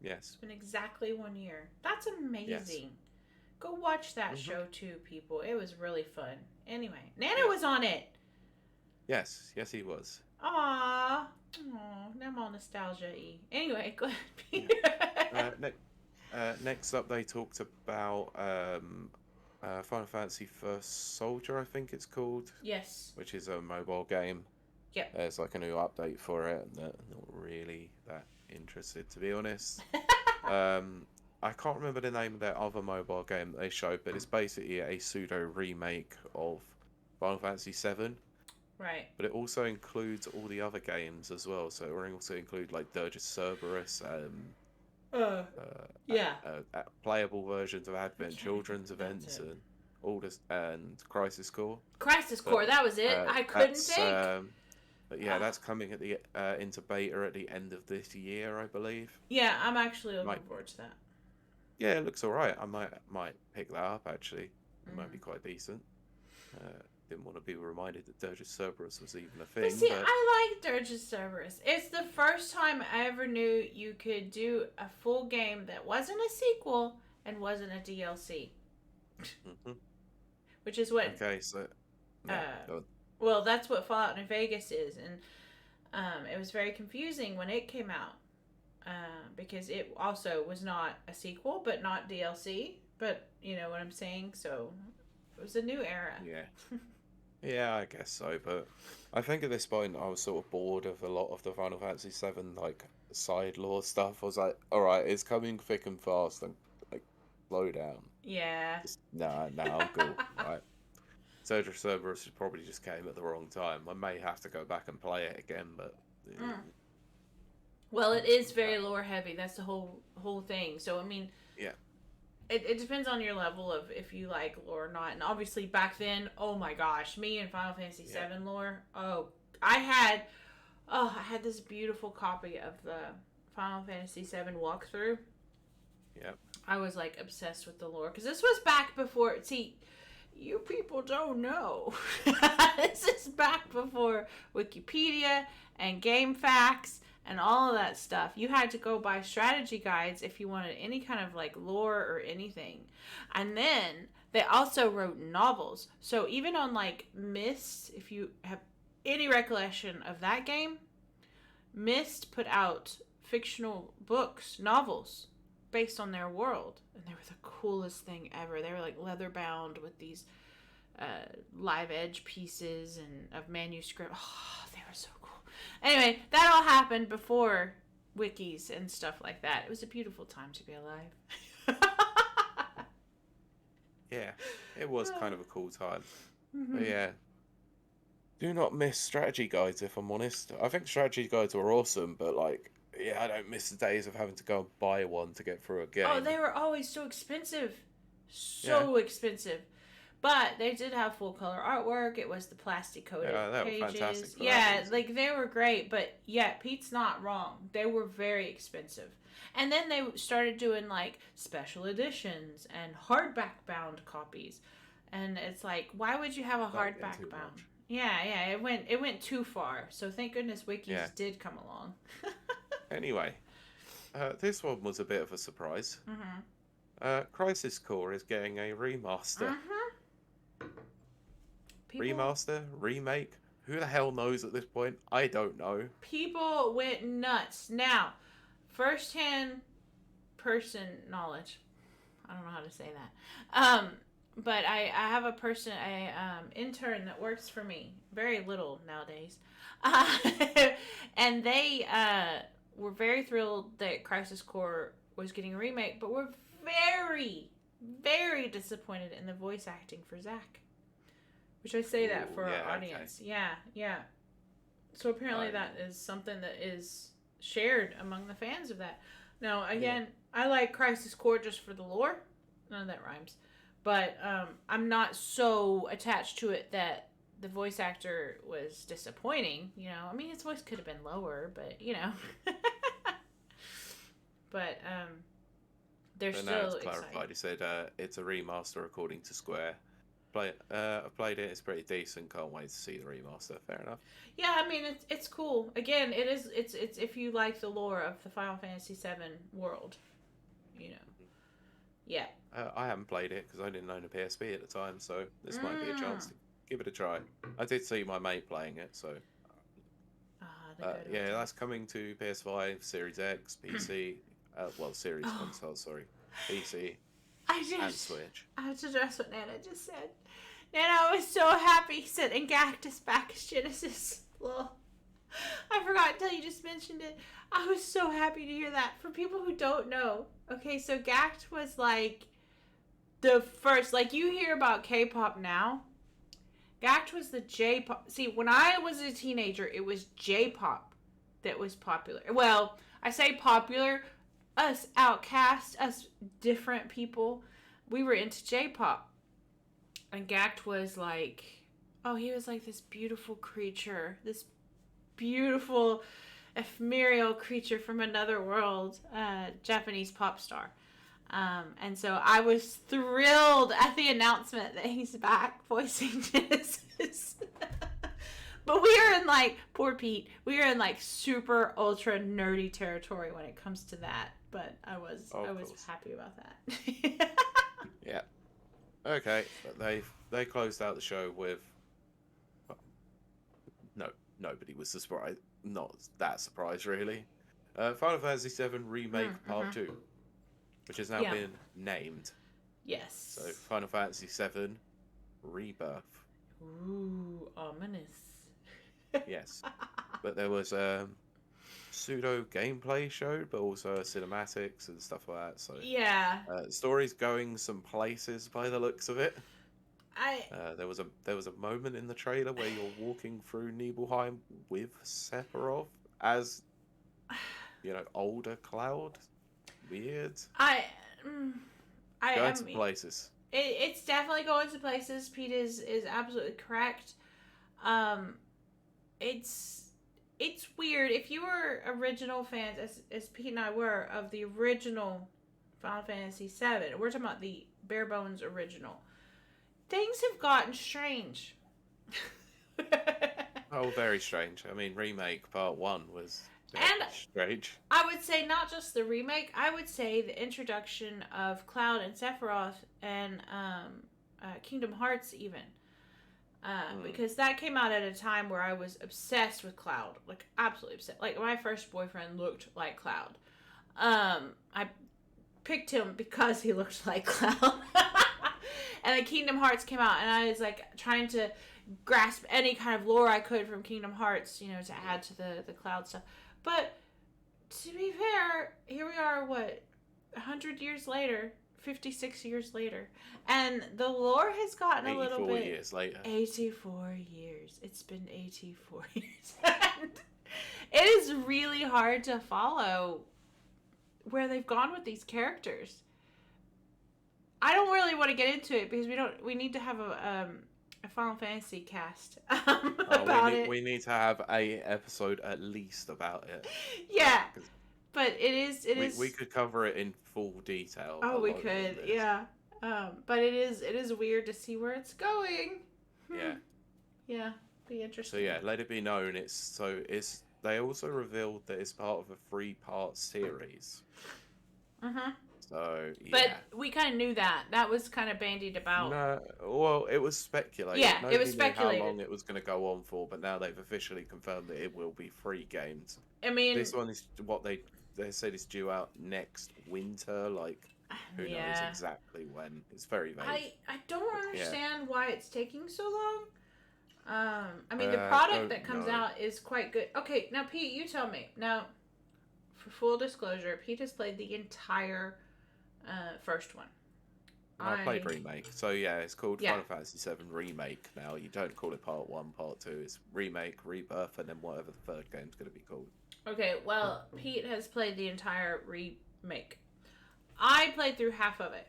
Yes. It's been exactly 1 year. That's amazing. Yes. Go watch that Hmm. show too, people. It was really fun. Anyway, Nana Yeah. was on it. Yes, yes, he was. Aww. Aw, now I'm all nostalgia-y. Anyway, go ahead, Yeah. Peter. Next up, they talked about Final Fantasy First Soldier, I think it's called, Yes. which is a mobile game. Yep. There's like a new update for it, and not really that interested, to be honest. I can't remember the name of that other mobile game that they showed, but it's basically a pseudo remake of Final Fantasy VII. Right. But it also includes all the other games as well. So it will also include like Dirge Cerberus, Uh, yeah. playable versions of Advent Okay, Children's that's events, it. and all this, and Crisis Core. Crisis But Core, that was it. I couldn't that's think. but yeah, Ah. that's coming at the into beta at the end of this year, I believe. Yeah, I'm actually looking Might forward to that. Yeah, it looks alright. I might pick that up actually. It might be Mhm. quite decent. Didn't want to be reminded that Dirge Cerberus was even a But thing, see, but I like Dirge's Cerberus. It's the first time I ever knew you could do a full game that wasn't a sequel and wasn't a DLC, Hmm. which is what Okay, so yeah, uh, go on. well, that's what Fallout New Vegas is, and it was very confusing when it came out because it also was not a sequel, but not DLC. But you know what I'm saying. So it was a new era. Yeah. Yeah, I guess so, but I think at this point I was sort of bored of a lot of the Final Fantasy VII like side lore stuff. I was like, all right, it's coming thick and fast, and like slow down. Yeah. Just nah, I'm cool. Right. Surge of Cerberus probably just came at the wrong time. I may have to go back and play it again, but Mm. Well, it is uh, very lore heavy. That's the whole thing. So I mean, yeah, it depends on your level of if you like lore or not. And obviously back then, oh my gosh, me and Final Fantasy yeah, VII lore. I had this beautiful copy of the Final Fantasy VII walkthrough. yeah, I was like obsessed with the lore because this was back before. See, you people don't know. This is back before Wikipedia and GameFAQs and all of that stuff. You had to go buy strategy guides if you wanted any kind of like lore or anything. And then they also wrote novels. So even on like Myst, if you have any recollection of that game, Myst put out fictional books, novels based on their world, and they were the coolest thing ever. They were like leather bound with these live edge pieces and of manuscript. Oh, they were so cool. Anyway, that all happened before wikis and stuff like that. It was a beautiful time to be alive. yeah. It was kind of a cool time, but Mm-hmm. yeah. Do not miss strategy guides, if I'm honest. I think strategy guides were awesome, but like, yeah, I don't miss the days of having to go and buy one to get through a Oh, game. they were always so expensive. Yeah, So expensive. But they did have full color artwork. It was the plastic coated yeah, they were fantastic pages. for that Yeah, reason. like they were great. But yeah, Pete's not wrong. They were very expensive. And then they started doing like special editions and hardback bound copies. And it's like, why would you have a Started getting hardback too bound? much. Yeah, it went too far. So thank goodness Yeah. wikis did come along. Anyway, this one was a bit of a surprise. Mhm. Crisis Core is getting a remaster. Mhm. People Remaster? Remake? Who the hell knows at this point? I don't know. people went nuts. Now, firsthand person knowledge. I don't know how to say that. But I have a person, a intern that works for me. Very little nowadays, uh, and they were very thrilled that Crisis Core was getting a remake, but were very, very disappointed in the voice acting for Zack. Which I say that Ooh, for yeah, our okay. audience. Yeah, yeah. So apparently I that is something that is shared among the fans of that. Now, yeah. again, I like Crisis Core just for the lore. None of that rhymes. But I'm not so attached to it that the voice actor was disappointing. You know, I mean, his voice could have been lower, but you know. But they're But now still it's excited. clarified. He said it's a remaster according to Square. I've played it. It's pretty decent. Can't wait to see the remaster. Fair enough. Yeah, I mean it's cool. Again, it's if you like the lore of the Final Fantasy VII world, you know. Yeah. I haven't played it because I didn't own a PSP at the time, so this might be a chance Mm. to give it a try. I did see my mate playing it, so Ah, the good old yeah, that's times. coming to PS5, Series X, PC, well, Series Oh, console, sorry, PC I and just Switch. I have to address what Nana just said. Nana was so happy sitting Gactus back as Genesis. Lol. I forgot until you just mentioned it. I was so happy to hear that. For people who don't know, okay, so Gact was like the first, like you hear about K-pop now. Gact was the J-pop. See, when I was a teenager, it was J-pop that was popular. Well, I say popular. Us outcast, us different people, we were into J-pop. And Gact was like, oh, he was like this beautiful creature, this beautiful ephemeral creature from another world, Japanese pop star. And so I was thrilled at the announcement that he's back voicing Genesis. But we are in like poor Pete. We are in like super ultra nerdy territory when it comes to that. But I was Oh, I of was course. happy about that. Yeah. Okay, but they closed out the show with well, no nobody was surprised. Not that surprised really. Final Fantasy VII Remake Part Mm-hmm. 2, which has now Yeah. been named. So Yes. Final Fantasy VII Rebirth. Ooh, ominous. Yes, but there was pseudo gameplay showed, but also cinematics and stuff like that. So Yeah. the story's going some places by the looks of it. I There was a moment in the trailer where you're walking through Nibelheim with Sephiroth as older Cloud. Weird. I mm, I Going to mean places. it's definitely going to places. Pete is absolutely correct. Um, it's it's weird if you were original fans, as Pete and I were, of the original Final Fantasy VII. We're talking about the bare bones original. Things have gotten strange. Oh, very strange. I mean, remake part one was very And strange. I would say not just the remake. I would say the introduction of Cloud and Sephiroth and Kingdom Hearts even. Hmm. Because that came out at a time where I was obsessed with Cloud, like absolutely obsessed. Like my first boyfriend looked like Cloud. I picked him because he looked like Cloud. And then Kingdom Hearts came out, and I was like trying to grasp any kind of lore I could from Kingdom Hearts, to add to the Cloud stuff. But to be fair, here we are, what, 100 years later, 56 years later, and the lore has gotten a little 84 bit. years later. 84 years. It's been 84 years. And it is really hard to follow where they've gone with these characters. I don't really want to get into it because we need to have a Final Fantasy cast about it. We need to have a episode at least about it. Yeah, 'Cause but it we is. could cover it in full detail Oh, we alone on could, this. yeah. But it is weird to see where it's going. Yeah. Yeah, be So interesting. yeah, let it be known. It's they also revealed that it's part of a 3-part series. Mm-hmm. So But yeah. we kind of knew that. That was kind of bandied about. No, well, it was speculated. Yeah, it was Nobody knew how speculated. long it was going to go on for, but now they've officially confirmed that it will be 3 games. I mean, This one is what they said is due out next winter. Like, who knows yeah. exactly when? It's very vague. I don't understand why it's taking so long. I mean, the I product don't that comes know. out is quite good. Okay, now Pete, you tell me. Now, for full disclosure, Pete has played the entire first one. I played Remake, so yeah, it's called Yeah. Final Fantasy VII Remake now. You don't call it Part 1, Part 2. It's Remake, Rebirth, and then whatever the third game's going to be called. Okay, well, Pete has played the entire remake. I played through half of it.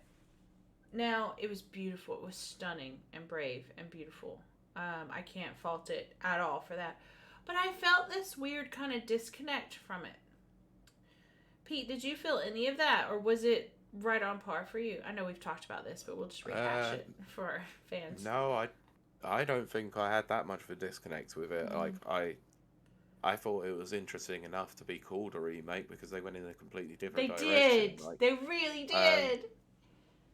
Now, it was beautiful. It was stunning and brave and beautiful. I can't fault it at all for that. But I felt this weird kind of disconnect from it. Pete, did you feel any of that, or was it right on par for you? I know we've talked about this, but we'll just rehash it for our fans. No, I don't think I had that much of a disconnect with it. Like I thought it was interesting enough to be called a remake because they went in a completely different direction. Did. Like, They really did.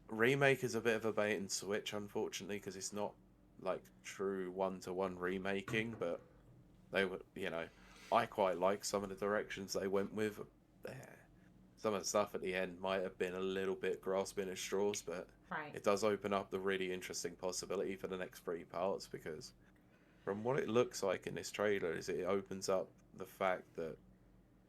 Remake is a bit of a bait and switch, unfortunately, because it's not like true one-to-one remaking, but they were, I quite like some of the directions they went with. Some of the stuff at the end might have been a little bit grasping at straws, but Right. it does open up the really interesting possibility for the next 3 parts because from what it looks like in this trailer is it opens up the fact that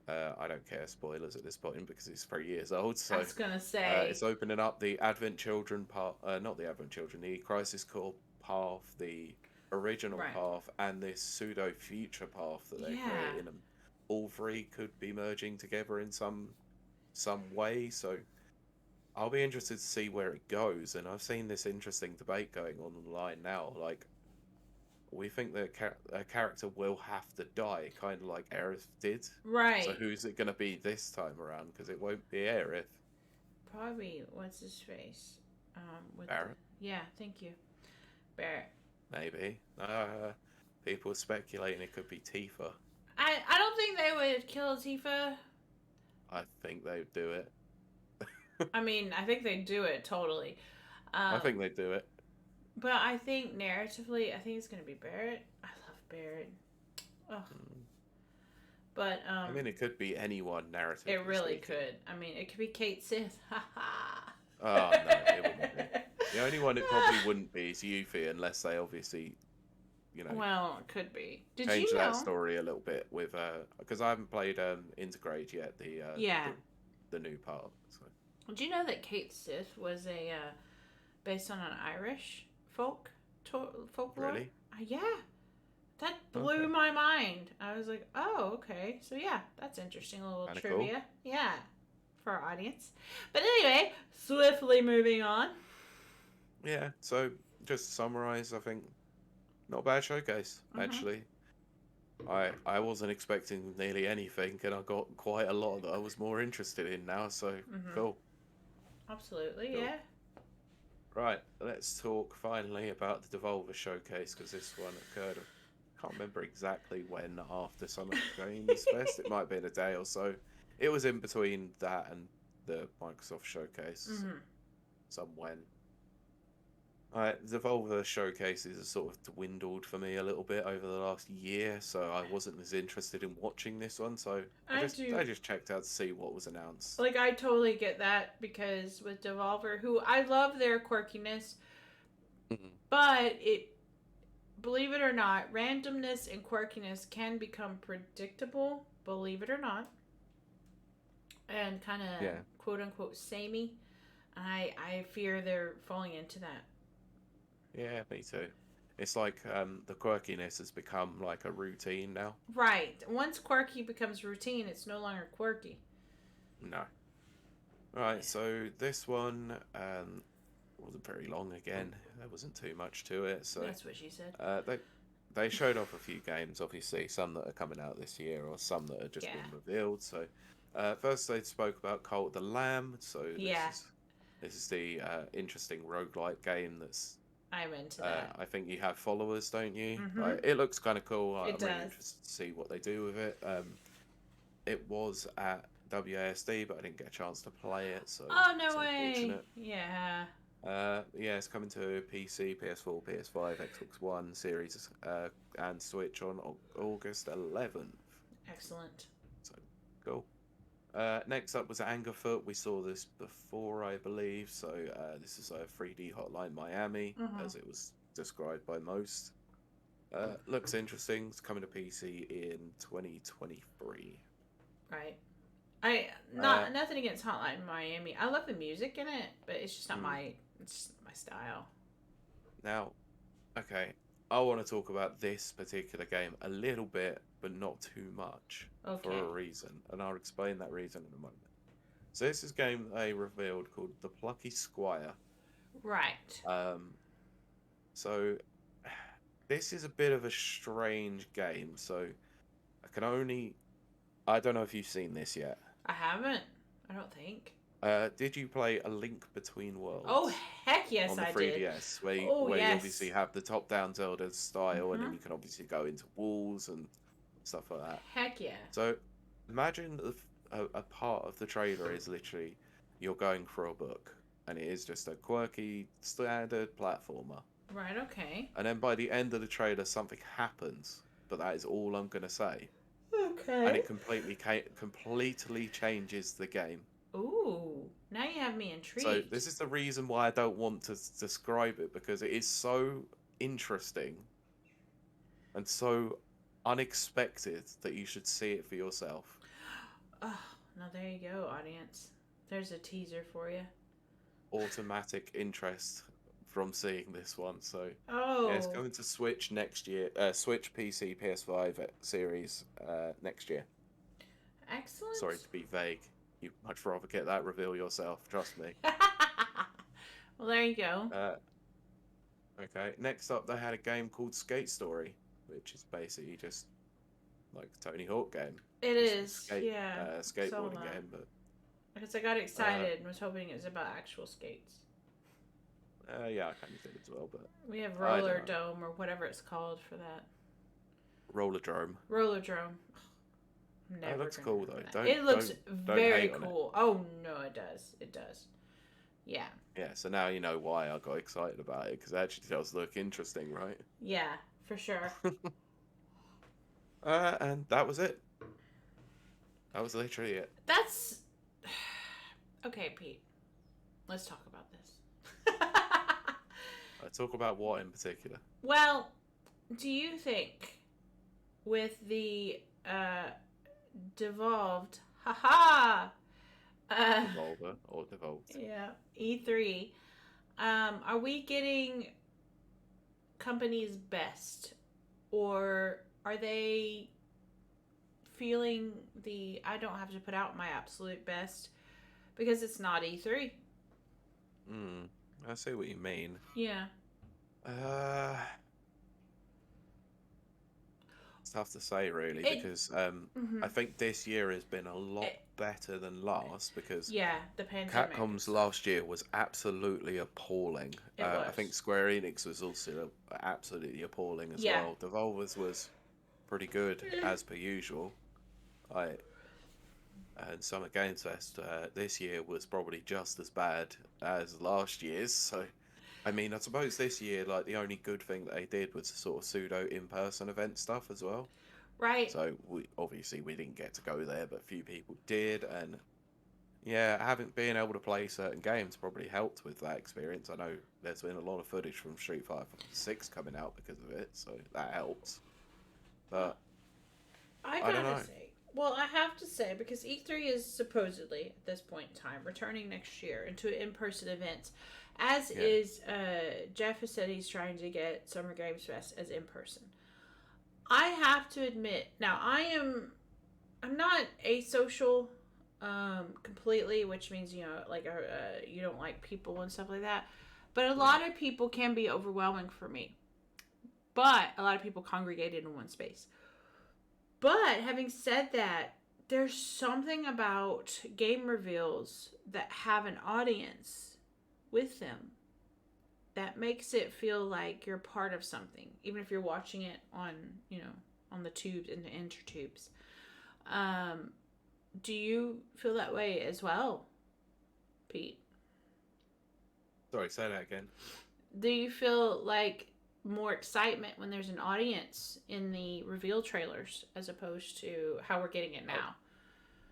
I don't care spoilers at this point because it's 3 years old. So I was gonna say it's opening up the Advent Children part, not the Advent Children, the Crisis Core path, the original Right. path, and this pseudo future path that they're Yeah. creating. And all 3 could be merging together in some way. So I'll be interested to see where it goes. And I've seen this interesting debate going on online now. Like, we think that a character will have to die, kind of like Aerith did. right. So who's it going to be this time around? Because it won't be Aerith. Probably what's his face? With Barrett, yeah, thank you, Barrett. maybe. People are speculating it could be Tifa. I don't think they would kill Tifa. I think they'd do it. I mean, I think they do it totally. I Um, think they'd do it. but I think narratively, I think it's gonna be Barrett. I love Barrett. Ugh. Mm. But I mean, it could be anyone, it narratively really speaking. could. I mean, it could be Kate Sith. Ha ha. Oh, no, it wouldn't be. The only one it probably wouldn't be is Yuffie, unless they obviously, you know, Well, it could be. Did change you that know? story a little bit with because I haven't played Integrate yet, Yeah. the new part. So Did you know that Kate Sith was a based on an Irish folklore? really, Yeah, that okay, blew my mind. I was like, oh, okay. So yeah, that's interesting. A little kind of cool. trivia. Yeah, for our audience. But anyway, swiftly moving on. Yeah. So just to summarize, I think not a bad showcase Mm-hmm. actually. I wasn't expecting nearly anything, and I got quite a lot that I was more interested in now. So Mm-hmm. cool, Absolutely, cool. yeah. Right, let's talk finally about the Devolver Showcase because this one occurred. I can't remember exactly when after Summer Games Fest. It might have been a day or so. It was in between that and the Microsoft Showcase. Mm-hmm. Some when. Devolver Showcases have sort of dwindled for me a little bit over the last year, so I wasn't as interested in watching this one. So I do. I just checked out to see what was announced. Like, I totally get that because with Devolver, who I love their quirkiness, Mhm. but it, believe it or not, randomness and quirkiness can become predictable, believe it or not, and kind of Yeah. quote unquote samey. I fear they're falling into that. Yeah, me too. It's like the quirkiness has become like a routine now. Right. Once quirky becomes routine, it's no longer quirky. No. Right, so this one wasn't very long again. There wasn't too much to it. So That's what she said. uh, they they showed off a few games, obviously, some that are coming out this year or some that have just Yeah. been revealed. So first they spoke about Cult of the Lamb. So Yeah. this is the interesting roguelike game that's I'm into that. I think you have followers, don't you? Mm-hmm. Like, it looks kind of cool. It I'm really does. interested to see what they do with it. It was at WASD, but I didn't get a chance to play it, so Oh, it's no way. unfortunate. Yeah. Yeah, it's coming to PC, PS4, PS5, Xbox One, Series, and Switch on August 11th. Excellent. So cool. Next up was Angerfoot. We saw this before, I believe. So this is a 3D Hotline Miami, Mm-hmm. as it was described by most. Looks interesting. It's coming to PC in 2023. Right. I Uh, not nothing against Hotline Miami. I love the music in it, but it's just not hmm. my it's my style. Now, okay, I want to talk about this particular game a little bit, but not too much for a Okay. reason, and I'll explain that reason in a moment. So this is a game that they revealed called the Plucky Squire. Right. Um, so this is a bit of a strange game. So I can only, I don't know if you've seen this yet. I haven't. I don't think. Did you play A Link Between Oh Worlds heck yes on the I did. 3DS, Oh where you obviously yes. have the top-down Zelda style, and Mm-hmm. then you can obviously go into walls and stuff like that. Heck yeah. So imagine if a part of the trailer is literally you're going through a book, and it is just a quirky standard platformer, Right, okay. and then by the end of the trailer something happens, but that is all I'm gonna say, and Okay. it completely changes the game. Ooh. Now you have me So intrigued. this is the reason why I don't want to describe it, because it is so interesting and so unexpected that you should see it for yourself. Oh, now there you go, audience. There's a teaser for you. Automatic interest from seeing this one. So yeah, it's Oh. coming to Switch next year. Switch, PC, PS5 series next year. Sorry Excellent. to be vague. You'd much rather get that reveal yourself. Trust me. Well, there you go. Uh, okay. Next up, they had a game called Skate Story, which is basically just like a Tony Hawk game, It just a is. Yeah. Saw skateboarding that. game. But Because I got uh, excited and was hoping it was about actual skates. yeah, I kind of did as well. But We have I don't Roller know. Dome or whatever it's called for that. Rollerdrome. Rollerdrome. I'm That never looks gonna cool though. remember that. It looks Don't very hate on it. cool. Oh no, it does. It does. Yeah. Yeah, so now you know why I got excited about it, because it actually does look interesting, right? Yeah, for sure. And that was it. That was literally it. That's okay, Pete. Let's talk about this. Talk about what in particular? Well, do you think with the devolved, haha, uh, Devolver or Devolved? yeah, E3, are we getting company's best, or are they feeling the I don't have to put out my absolute best because it's not E3? Hmm. I see what you mean. Yeah. Uh, it's tough to say really, It. because Mm-hmm. I think this year has been a lot It, better than last, because yeah, the pandemic and Capcom's stuff. last year was absolutely appalling. It I think was. Square Enix was also absolutely appalling as Yeah. well. Devolver's was pretty good as per usual. I and Summer Games Fest this year was probably just as bad as last year's. So, I mean, I suppose this year, like, the only good thing that they did was sort of pseudo in-person event stuff as well. Right. So we didn't get to go there, but a few people did, and yeah, having been able to play certain games probably helped with that experience. I know there's been a lot of footage from Street Fighter 6 coming out because of it, so that helps. Well, But I I don't gotta know. say, well, I have to say, because E3 is supposedly, at this point in time, returning next year into in person events, as Yeah, is Jeff has said he's trying to get Summer Games Fest as in person. I have to admit, now I'm not asocial completely, which means, like you don't like people and stuff like that. But a yeah, lot of people can be overwhelming for me. But a lot of people congregated in one space. But having said that, there's something about game reveals that have an audience with them that makes it feel like you're part of something, even if you're watching it on, on the tubes and the intertubes. Um, do you feel that way as well, Pete? sorry, say that again. Do you feel like more excitement when there's an audience in the reveal trailers as opposed to how we're getting it Oh, now?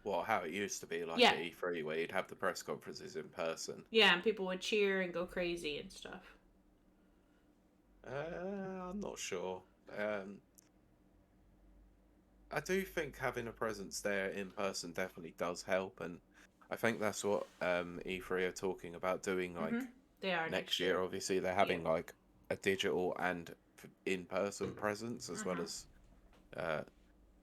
well, how it used to be, like Yeah. at E3, where you'd have the press conferences in person. Yeah, and people would cheer and go crazy and stuff. I'm not sure. Um, I do think having a presence there in person definitely does help, and I think that's what E3 are talking about doing, Mm-hmm. like They are next next year. year. Obviously, they're Yeah. having like a digital and in-person presence, as well Mm-hmm. as uh,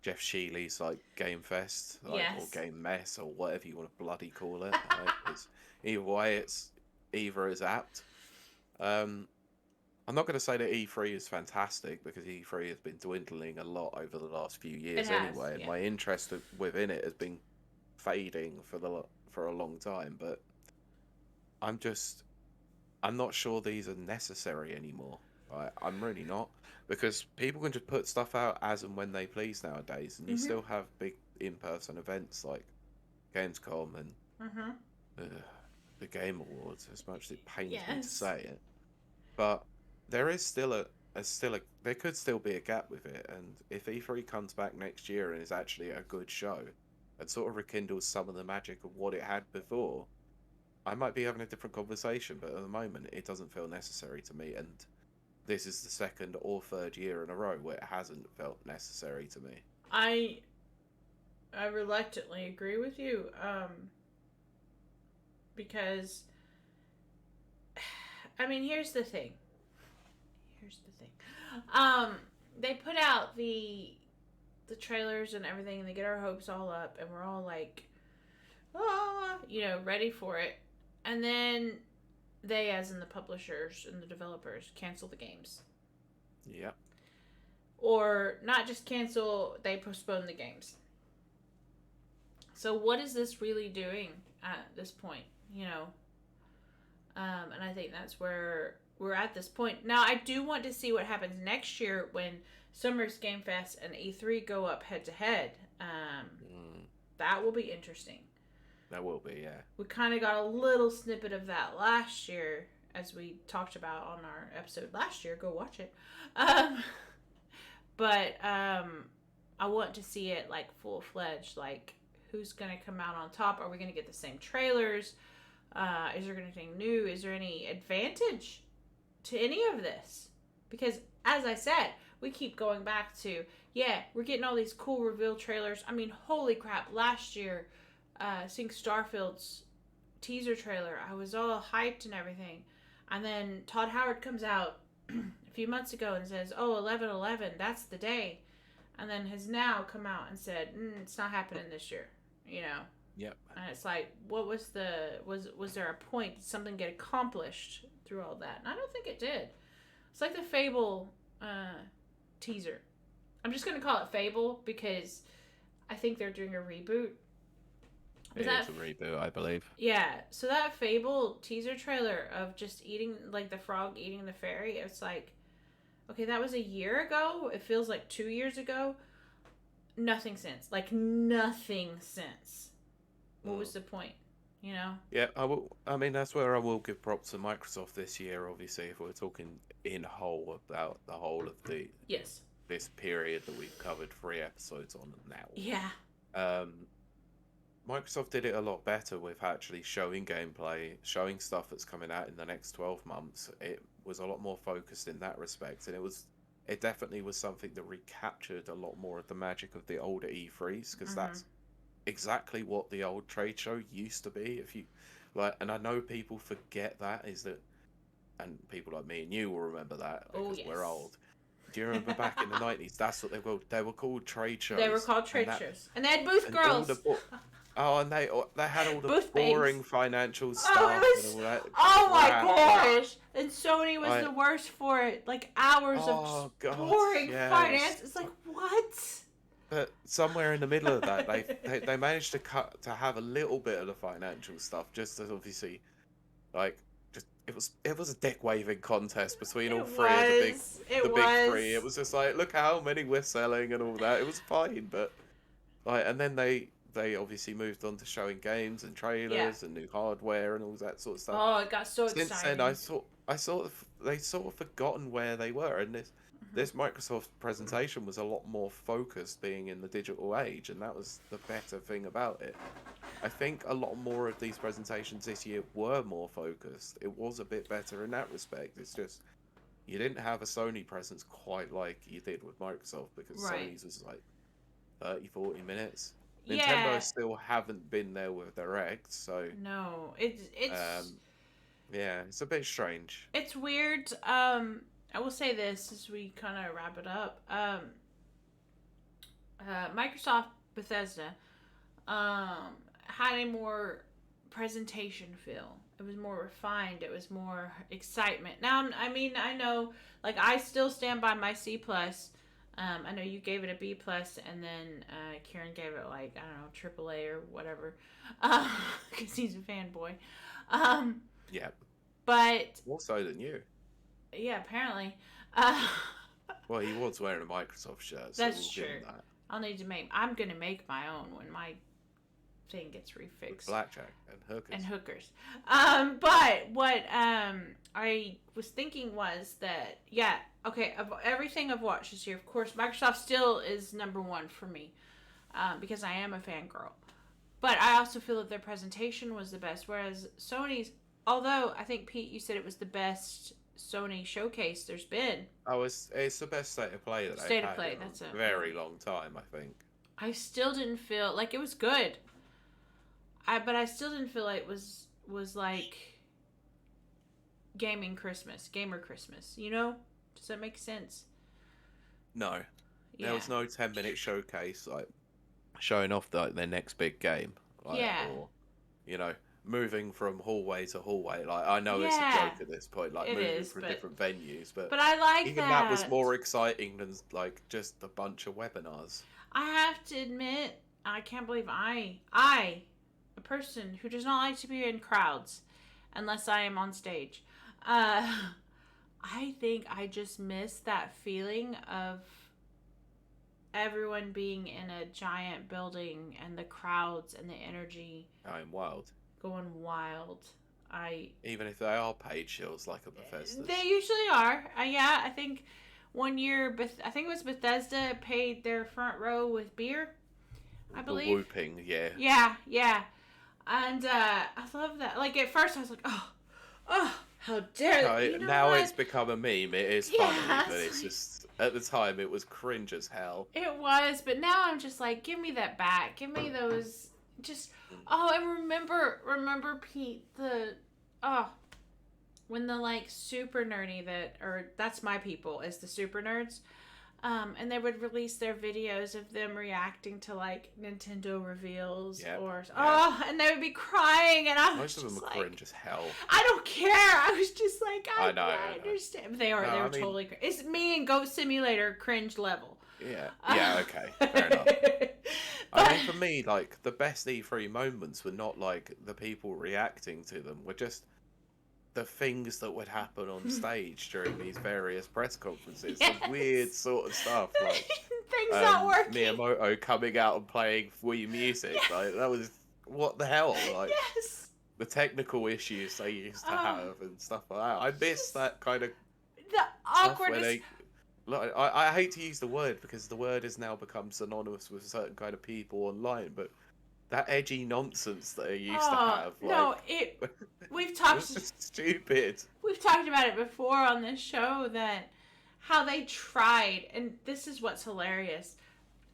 Jeff Shealy's like Game Fest, like, or Yes. Game Mess, or whatever you want to bloody call it. Right? It's, either way, it's either is apt. Um, I'm not going to say that E3 is fantastic, because E3 has been dwindling a lot over the last few It years has, anyway, and yeah. my interest within it has been fading for a long time. But I'm just I'm not sure these are necessary anymore. I'm really not, because people can just put stuff out as and when they please nowadays, and you Mm-hmm. still have big in-person events like Gamescom and Mm-hmm. uh, the Game Awards. As much as it pains me to Yes. say it, but there is still there could still be a gap with it, and if E3 comes back next year and is actually a good show and sort of rekindles some of the magic of what it had before, I might be having a different conversation. But at the moment, it doesn't feel necessary to me, and this is the second or third year in a row where it hasn't felt necessary to me. I I reluctantly agree with you. Because I mean, here's the thing. Here's the thing. Um, they put out the trailers and everything, and they get our hopes all up, and we're all like, ready for it. And then they, as in the publishers and the developers, cancel the games. Yeah. Or not just cancel, they postpone the games. So what is this really doing at this point? And I think that's where we're at this point. Now, I do want to see what happens next year when Summer's Game Fest and E3 go up head to head. Mm, That will be interesting. that will be, yeah. We kind of got a little snippet of that last year, as we talked about on our episode last year. Go watch it. Um, but I want to see it like full fledged. Like, who's gonna come out on top? Are we gonna get the same trailers? Is there anything new? Is there any advantage to any of this? Because, as I said, we keep going back to, yeah, we're getting all these cool reveal trailers. I mean, holy crap, last year, seeing Starfield's teaser trailer, I was all hyped and everything. And then Todd Howard comes out a few months ago and says, oh, 11/11, that's the day. And then has now come out and said, it's not happening this year, you know? Yep. And it's like, what was was there a point? Did something get accomplished through all that? And I don't think it did. It's like the Fable teaser. I'm just going to call it Fable because I think they're doing a reboot. It's a reboot, I believe. Yeah, so that Fable teaser trailer of just eating, like the frog eating the fairy, it's like, okay, that was a year ago. It feels like 2 years ago. Nothing since. Like, nothing since. What was the point? You know? Yeah, I mean, that's where I will give props to Microsoft this year, obviously, if we're talking in whole about the whole of this period that we've covered 3 episodes on now. Yeah. Microsoft did it a lot better with actually showing gameplay, showing stuff that's coming out in the next 12 months. It was a lot more focused in that respect, and it definitely was something that recaptured a lot more of the magic of the older E3s, because that's exactly what the old trade show used to be. If you like, and I know people forget that, is that, and people like me and you will remember that because we're old. Do you remember back in the 90s? That's what they were called trade shows. They were called trade shows, and they had booth girls. And they had all the Booth boring babes. financial stuff and all that. Oh my gosh! And Sony was the worst for it. Like hours of boring finance. It's like, what? But somewhere in the middle of that, they managed to have a little bit of the financial stuff, just as obviously, like, just it was a dick waving contest between all three of the big three. It was just like, look how many we're selling and all that. It was fine, but like, and then they obviously moved on to showing games and trailers and new hardware and all that sort of stuff. Oh, it got so exciting. Since then, they sort of forgotten where they were, and this Microsoft presentation was a lot more focused, being in the digital age, and that was the better thing about it. I think a lot more of these presentations this year were more focused. It was a bit better in that respect. It's just you didn't have a Sony presence quite like you did with Microsoft, because Sony's was like 30, 40 minutes. Nintendo still haven't been there with Direct, so no, it's it's a bit strange. It's weird. I will say this as we kind of wrap it up. Microsoft Bethesda had a more presentation feel. It was more refined. It was more excitement. Now, I mean, I know, like, I still stand by my C+. I know you gave it a B+, and then Kieran gave it, like, I don't know, AAA or whatever, because he's a fanboy. Yeah. But... more so than you. Yeah, apparently. Well, he was wearing a Microsoft shirt, so that's true. I'll need to I'm going to make my own when my thing gets refixed. With blackjack and hookers. But what I was thinking was that, okay, of everything I've watched this year, of course, Microsoft still is number one for me, because I am a fangirl. But I also feel that their presentation was the best, whereas Sony's, although I think, Pete, you said it was the best Sony showcase there's been. Oh, it's the best state of play that I've had in a very long time, I think. I still didn't feel like it was good. But I still didn't feel like it was like gamer Christmas, you know? Does that make sense? No. Yeah. There was no 10-minute showcase, like, showing off their next big game. Like, or, you know, moving from hallway to hallway. Like, I know it's a joke at this point, like, moving from different venues, but I like even that was more exciting than, like, just a bunch of webinars. I have to admit, I can't believe I, a person who does not like to be in crowds unless I am on stage, I think I just miss that feeling of everyone being in a giant building and the crowds and the energy I'm Wilde. going wild. Even if they are paid shills like a Bethesda's. They usually are. Yeah, I think one year, I think it was Bethesda paid their front row with beer. I believe. The whooping, yeah. Yeah. And I love that. Like at first I was like, oh, how dare No, you know now what? it's become a meme. It is funny, but it's just at the time it was cringe as hell. It was, but now I'm just like, give me that back. Give me those. Just and remember Pete when the like super nerdy that's my people is the super nerds. And they would release their videos of them reacting to like Nintendo reveals and they would be crying and Most of them are cringe as hell. I don't care. I was just like, I understand. They were totally cringe. It's me and Goat Simulator cringe level. Yeah, okay, fair enough. I mean, for me, like the best E3 moments were not like the people reacting to them, were just the things that would happen on stage during these various press conferences. Yes. The weird sort of stuff, like things not working. Miyamoto coming out and playing Wii music. Yes. Like that was what the hell. Like the technical issues they used to have and stuff like that. I miss that kind of the awkwardness. I hate to use the word because the word has now become synonymous with certain kind of people online, but that edgy nonsense that they used to have. We've talked. It was stupid. We've talked about it before on this show that how they tried, and this is what's hilarious.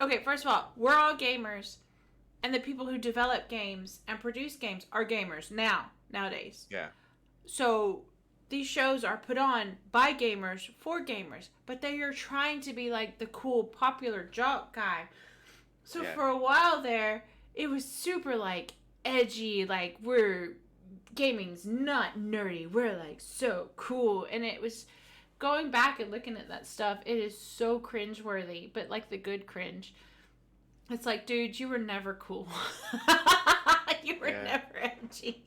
Okay, first of all, we're all gamers, and the people who develop games and produce games are gamers nowadays. Yeah. So these shows are put on by gamers for gamers, but they are trying to be like the cool, popular jock guy. So for a while there, it was super like edgy, like gaming's not nerdy, we're like so cool, and it was going back and looking at that stuff, it is so cringeworthy, but like the good cringe. It's like, dude, you were never cool. You were never edgy.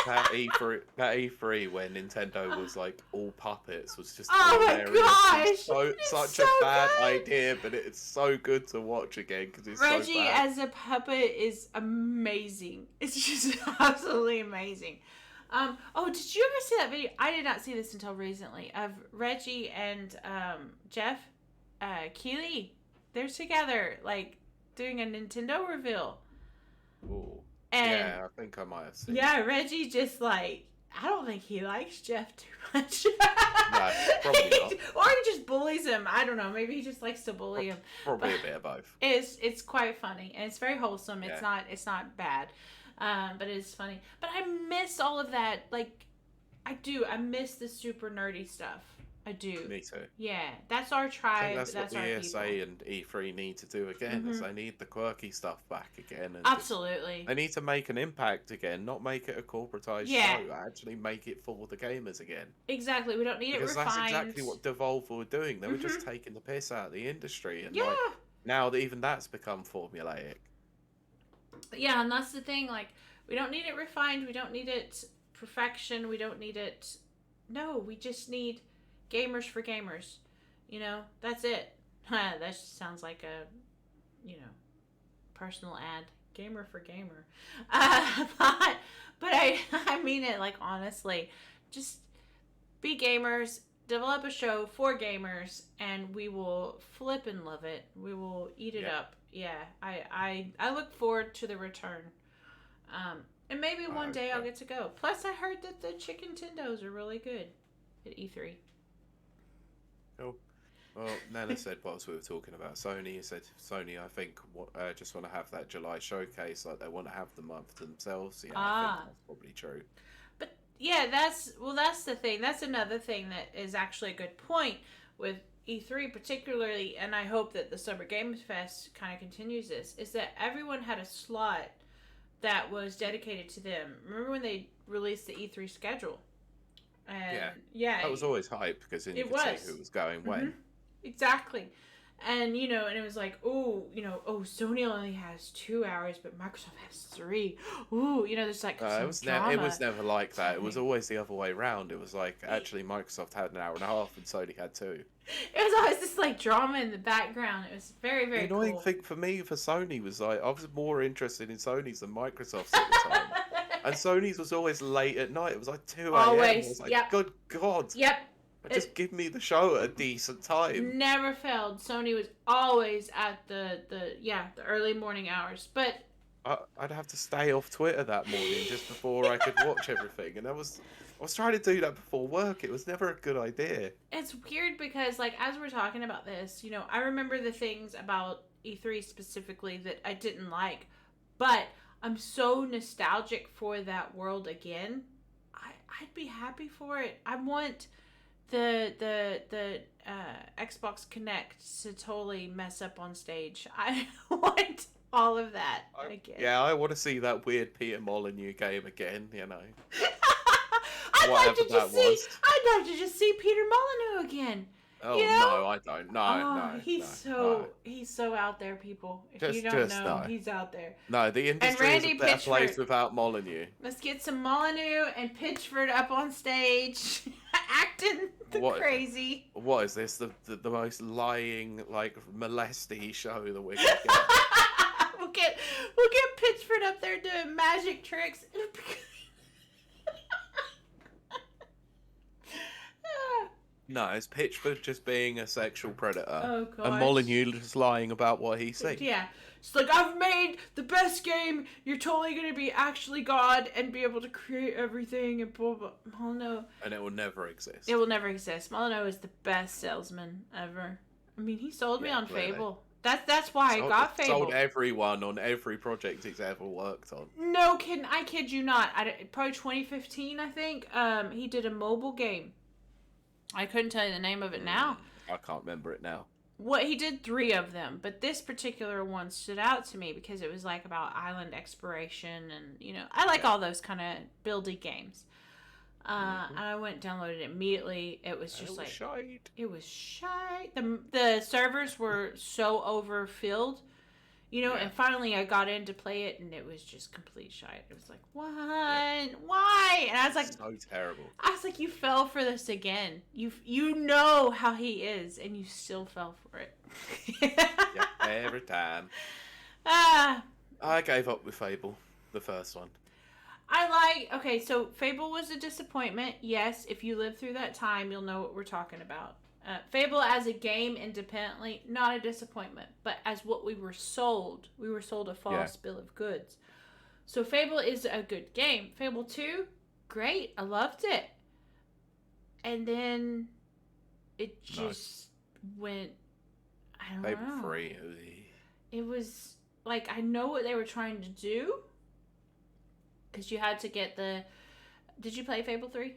That E3 when Nintendo was like all puppets was just hilarious. My gosh! Such a bad idea, but it's so good to watch again because it's Reggie so bad. as a puppet is amazing. It's just absolutely amazing. Did you ever see that video? I did not see this until recently of Reggie and Jeff Kiley. They're together, like doing a Nintendo reveal. Ooh. And yeah, I think I might have seen. Yeah, Reggie just like, I don't think he likes Jeff too much. No, probably not. Or he just bullies him. I don't know. Maybe he just likes to bully him. Probably a bit of both. It's quite funny and it's very wholesome. It's not bad, but it is funny. But I miss all of that. Like, I do. I miss the super nerdy stuff. I do. Me too. Yeah, that's our tribe. I think that's what the ESA people. and E3 need to do again. Is they need the quirky stuff back again. And absolutely. They need to make an impact again, not make it a corporatized show. Actually, make it for the gamers again. Exactly. We don't need it refined. Because that's exactly what Devolver were doing. They were just taking the piss out of the industry, and like, now that even that's become formulaic. Yeah, and that's the thing. Like, we don't need it refined. We don't need it perfection. We don't need it. No, we just need gamers for gamers, that's it. That just sounds like a personal ad. Gamer for gamer. But I mean it, like, honestly. Just be gamers, develop a show for gamers, and we will flip and love it. We will eat it up. Yeah, I look forward to the return. And maybe one day I'll get to go. Plus, I heard that the Chicken Tendos are really good at E3. Cool. Well, Nana said whilst we were talking about Sony, he said Sony, I think, just want to have that July showcase, like they want to have the month to themselves. Yeah, I think that's probably true. But yeah, that's the thing. That's another thing that is actually a good point with E3 particularly, and I hope that the Summer Games Fest kind of continues this, is that everyone had a slot that was dedicated to them. Remember when they released the E3 schedule? And that was always hype because then you could see who was going when. Exactly. And and it was like, oh, Sony only has 2 hours, but Microsoft has three. Ooh, there's like It some was it drama was never like that. It was happening. always the other way round. It was like actually Microsoft had an hour and a half and Sony had two. It was always this like drama in the background. It was very, The very annoying cool. thing for me for Sony was like I was more interested in Sony's than Microsoft's at the time. And Sony's was always late at night. It was like 2 a.m. I was Always. like, Yep. good God. Yep. Just give me the show at a decent time. Never failed. Sony was always at the early morning hours. But I'd have to stay off Twitter that morning just before I could watch everything. And I was trying to do that before work. It was never a good idea. it's weird because like as we're talking about this, I remember the things about E3 specifically that I didn't like, but I'm so nostalgic for that world again. I'd be happy for it. I want the Xbox Connect to totally mess up on stage. I want all of that again. Yeah, I want to see that weird Peter Molyneux game again, I'd like Whatever to that just see. was. I'd like to just see Peter Molyneux again. Oh, You know? no, I don't. No, Oh, no, he's no, no. so out there, people. If you don't Just know, no. he's out there. No, the And industry is a Randy better place Pitchford. without Molyneux. Let's get some Molyneux and Pitchford up on stage, acting crazy. What is this? The most lying, like, molesty show that we're gonna get? we'll get Pitchford up there doing magic tricks. No, it's Pitchford just being a sexual predator. Oh god. And Molyneux just lying about what he thinks. Yeah. It's like, I've made the best game. You're totally gonna be actually God and be able to create everything and blah blah. Molyneux. And it will never exist. It will never exist. Molyneux is the best salesman ever. I mean, he sold me on clearly. Fable. That's why I got Fable. Sold everyone on every project he's ever worked on. No kidding. I kid you not. Probably 2015, I think. He did a mobile game. I couldn't tell you the name of it now. I can't remember it now. He did 3 of them, but this particular one stood out to me because it was like about island exploration, and I like all those kind of buildy games. And I went and downloaded it immediately. It was just shite. It was shite. The servers were so overfilled. And finally I got in to play it, and it was just complete shite. It was like, what? Yeah. Why? And I was like, so terrible. I was like, you fell for this again. You know how he is, and you still fell for it. Yep, every time. I gave up with Fable, the first one. Okay, so Fable was a disappointment. Yes, if you lived through that time, you'll know what we're talking about. Fable as a game independently, not a disappointment, but as what we were sold a false bill of goods. So Fable is a good game. Fable 2, great, I loved it. And then it just went, I don't know. Fable 3. It was like, I know what they were trying to do, because you had to get did you play Fable 3?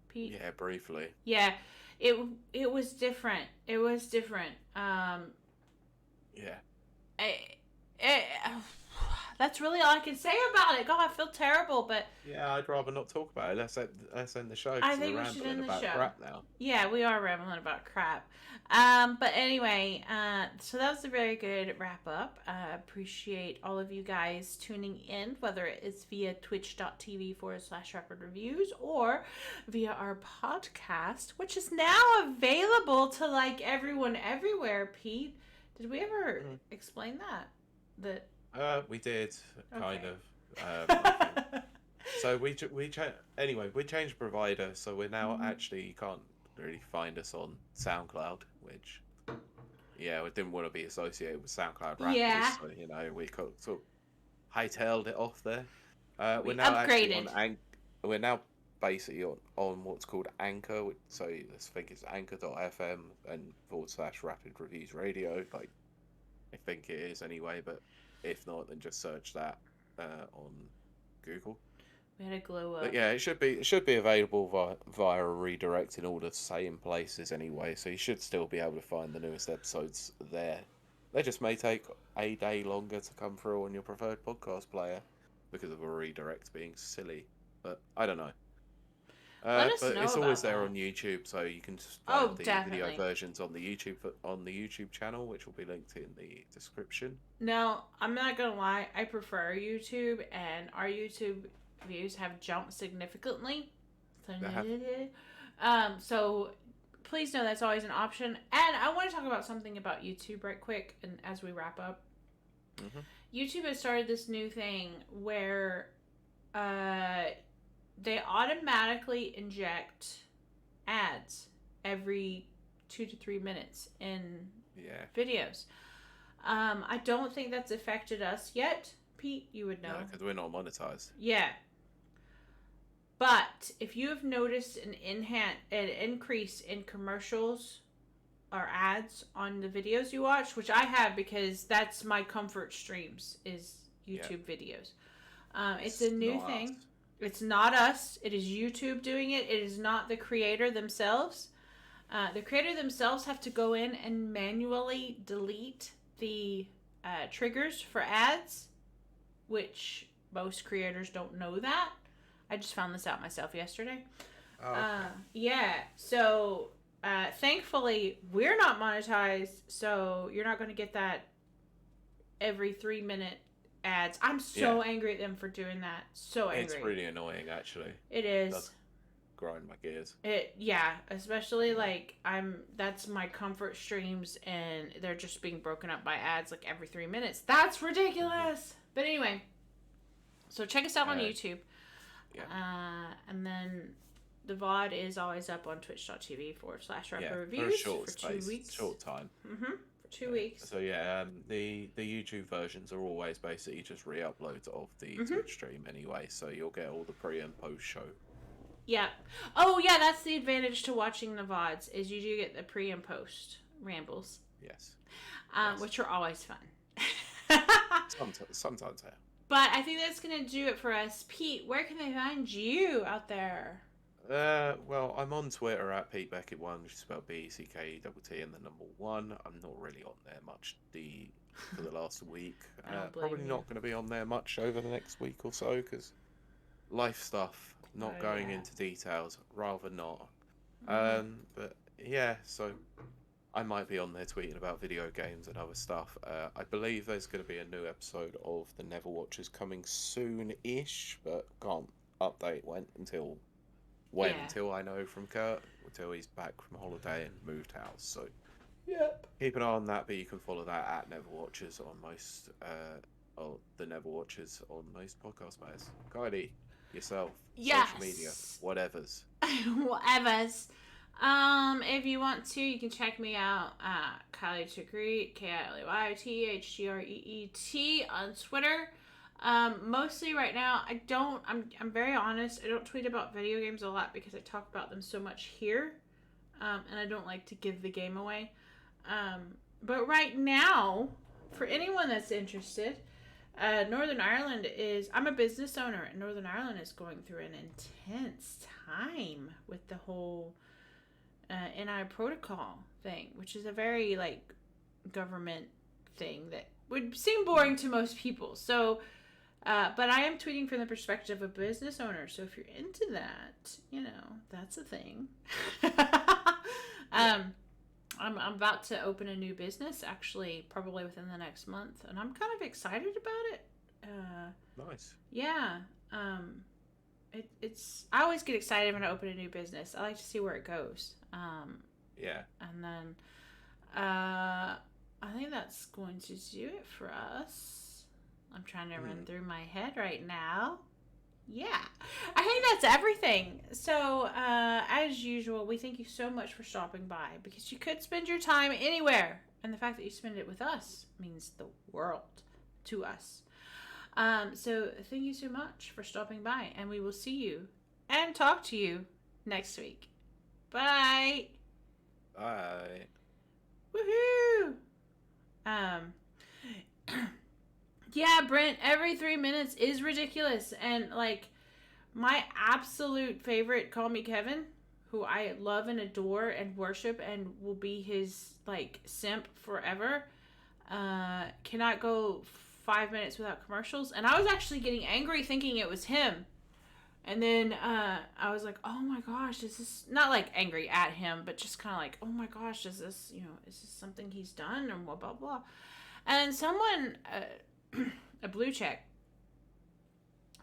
Pete? Yeah, briefly. Yeah. It was different. It was different. Yeah. That's really all I can say about it. God, I feel terrible, but yeah, I'd rather not talk about it. Let's end the show. I think we should end the show. Crap now. Yeah, we are rambling about crap. But anyway, so that was a very good wrap up. Appreciate all of you guys tuning in, whether it's via twitch.tv/rapid reviews or via our podcast, which is now available to like everyone everywhere. Pete, did we ever explain that? We did kind of. So we changed provider, so we're now actually, you can't really find us on SoundCloud, which we didn't want to be associated with SoundCloud rappers, so we sort of hightailed it off there. We're now upgraded. actually we're now basically on what's called Anchor, so I think it's anchor.fm and /rapid reviews radio, like I think it is anyway, but if not, then just search that on Google. We had a glow up. But yeah, it should be available via a redirect in all the same places anyway, so you should still be able to find the newest episodes there. They just may take a day longer to come through on your preferred podcast player because of a redirect being silly, but I don't know. Let us But know it's about always there that. on YouTube, so you can just find Oh, the video definitely. versions on the YouTube channel, which will be linked in the description. Now, I'm not gonna lie, I prefer YouTube, and our YouTube views have jumped significantly. They have. So please know that's always an option. And I want to talk about something about YouTube right quick, and as we wrap up, Hmm. YouTube has started this new thing where uh, they automatically inject ads every 2 to 3 minutes in Yeah. videos. I don't think that's affected us yet. Pete, you would No, know. because we're not monetized. Yeah. But if you have noticed an increase in commercials or ads on the videos you watch, which I have because that's my comfort streams is Yeah. YouTube videos. It's a It's new not thing. us. It's not us. It is YouTube doing it. It is not the creator themselves. The creator themselves have to go in and manually delete the triggers for ads, which most creators don't know that. I just found this out myself yesterday. Oh, okay. Yeah, so thankfully we're not monetized, so you're not going to get that every 3 minute ads. I'm Yeah. so angry at them for doing that. So It's angry. really annoying, actually. It It is. does grind my gears. Yeah, especially like that's my comfort streams and they're just being broken up by ads like every 3 minutes. That's Hmm. ridiculous. But anyway, so check us out on Uh, YouTube. yeah. And then the VOD is always up on Yeah. twitch.tv/rapper For a reviews short for two space, weeks. short time. For two Yeah. weeks. So yeah, the YouTube versions are always basically just re-uploads of the Mm-hmm. Twitch stream anyway, so you'll get all the pre and post show. Yeah. Oh yeah, that's the advantage to watching the VODs is you do get the pre and post rambles, Yes. Yes. which are always fun. Sometimes, yeah. But I think that's gonna do it for us. Pete, where can they find you out there? Well, I'm on Twitter at Pete Beckett one, which is spelled BECKETT and the number one. I'm not really on there much for the last week. I don't blame Probably you. not going to be on there much over the next week or so because life stuff. Not Oh going yeah. into details, rather not. Mm-hmm. But yeah, so I might be on there tweeting about video games and other stuff. I believe there's going to be a new episode of the Never Watchers coming soon-ish, but can't update Yeah. until I know from Kurt, until he's back from holiday and moved house. So Yep. keep an eye on that, but you can follow that at Never Watchers on most, or the Never Watchers on most podcast players. Kylie, yourself, social media, Yes. whatever's. Whatever's. If you want to, you can check me out at Kiley Tagreet, KILEYTHGREET on Twitter. Mostly right now, I'm very honest. I don't tweet about video games a lot because I talk about them so much here, and I don't like to give the game away. But right now, for anyone that's interested, Northern Ireland is. I'm a business owner, and Northern Ireland is going through an intense time with the whole NI protocol thing, which is a very like government thing that would seem boring to most people. So, but I am tweeting from the perspective of a business owner. So if you're into that, that's a thing. Yeah. I'm about to open a new business, actually, probably within the next month, and I'm kind of excited about it. Nice. Yeah. It's I always get excited when I open a new business. I like to see where it goes. Yeah. And then I think that's going to do it for us. I'm trying to run through my head right now. Yeah, I think that's everything. So, as usual, we thank you so much for stopping by because you could spend your time anywhere, and the fact that you spend it with us means the world to us. So, thank you so much for stopping by, and we will see you and talk to you next week. Bye. Bye. Woohoo! Um. Yeah, Brent, every 3 minutes is ridiculous. And, like, my absolute favorite, Call Me Kevin, who I love and adore and worship and will be his, like, simp forever, cannot go 5 minutes without commercials. And I was actually getting angry thinking it was him. And then I was like, oh my gosh, is this not like angry at him, but just kind of like, oh my gosh, is this, is this something he's done or blah, blah, blah. And someone, a blue check,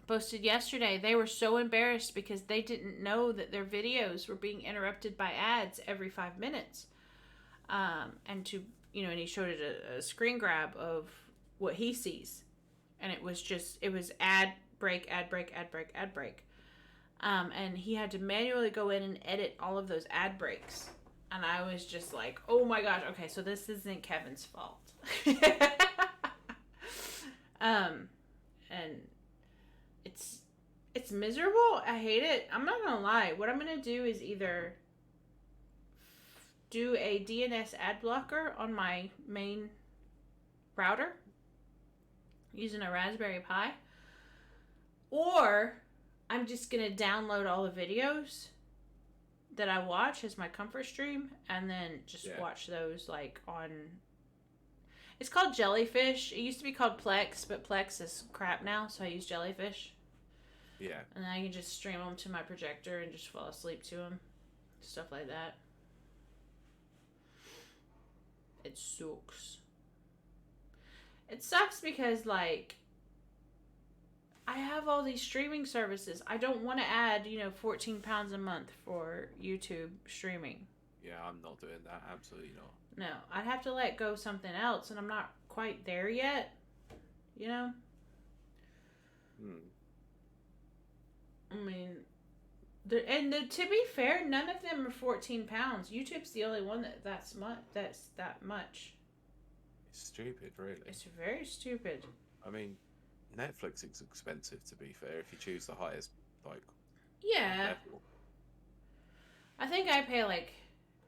posted yesterday, they were so embarrassed because they didn't know that their videos were being interrupted by ads every 5 minutes. And and he showed it a screen grab of what he sees. And it was ad break, ad break, ad break, ad break. And he had to manually go in and edit all of those ad breaks. And I was just like, oh my gosh, okay, so this isn't Kevin's fault. And it's miserable. I hate it. I'm not gonna lie. What I'm gonna do is either do a DNS ad blocker on my main router using a Raspberry Pi, or I'm just gonna download all the videos that I watch as my comfort stream and then just watch those like on. It's called Jellyfish. It used to be called Plex, but Plex is crap now, so I use Jellyfish. Yeah. And I can just stream them to my projector and just fall asleep to them. Stuff like that. It sucks. It sucks because, like, I have all these streaming services. I don't want to add, £14 a month for YouTube streaming. Yeah, I'm not doing that. Absolutely not. No, I'd have to let go something else, and I'm not quite there yet. I mean, to be fair, none of them are £14. YouTube's the only one that's that much. It's stupid, really. It's very stupid. I mean, Netflix is expensive, to be fair, if you choose the highest, level. I think I pay like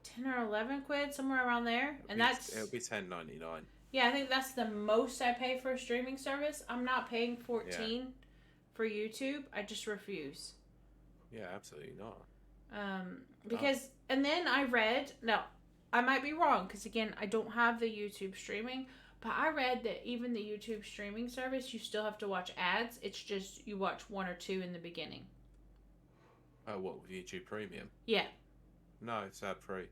10 or 11 quid, somewhere around there. It'll be $10.99. Yeah, I think that's the most I pay for a streaming service. I'm not paying 14 for YouTube. I just refuse. Yeah, absolutely not. Because, and then I read, no, I might be wrong, because again, I don't have the YouTube streaming, but I read that even the YouTube streaming service, you still have to watch ads. It's just you watch 1 or 2 in the beginning. Oh, what, with YouTube Premium? Yeah. No, it's ad-free.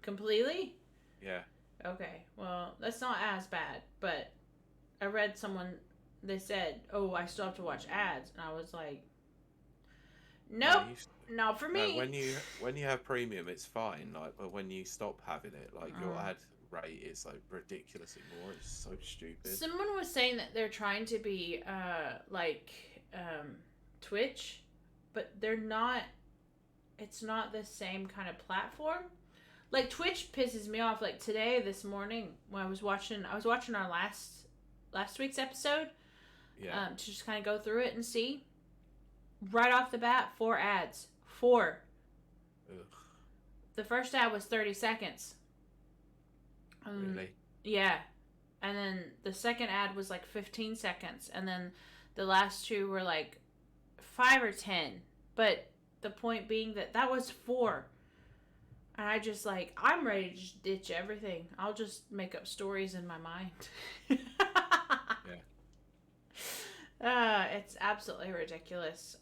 Completely? Yeah. Okay, well, that's not as bad, but I read they said, oh, I still have to watch ads, and I was like, nope, not for me. When you have premium, it's fine, but when you stop having it, your ad rate is ridiculously more. It's so stupid. Someone was saying that they're trying to be Twitch, but they're not. It's not the same kind of platform. Like, Twitch pisses me off. Like, this morning when I was watching our last week's episode. Yeah. To just kind of go through it and see. Right off the bat, 4 ads. 4. Ugh. The first ad was 30 seconds. Really? Yeah. And then the second ad was like 15 seconds. And then the last 2 were like 5 or 10. But the point being that was 4. And I just I'm ready to just ditch everything. I'll just make up stories in my mind. It's absolutely ridiculous.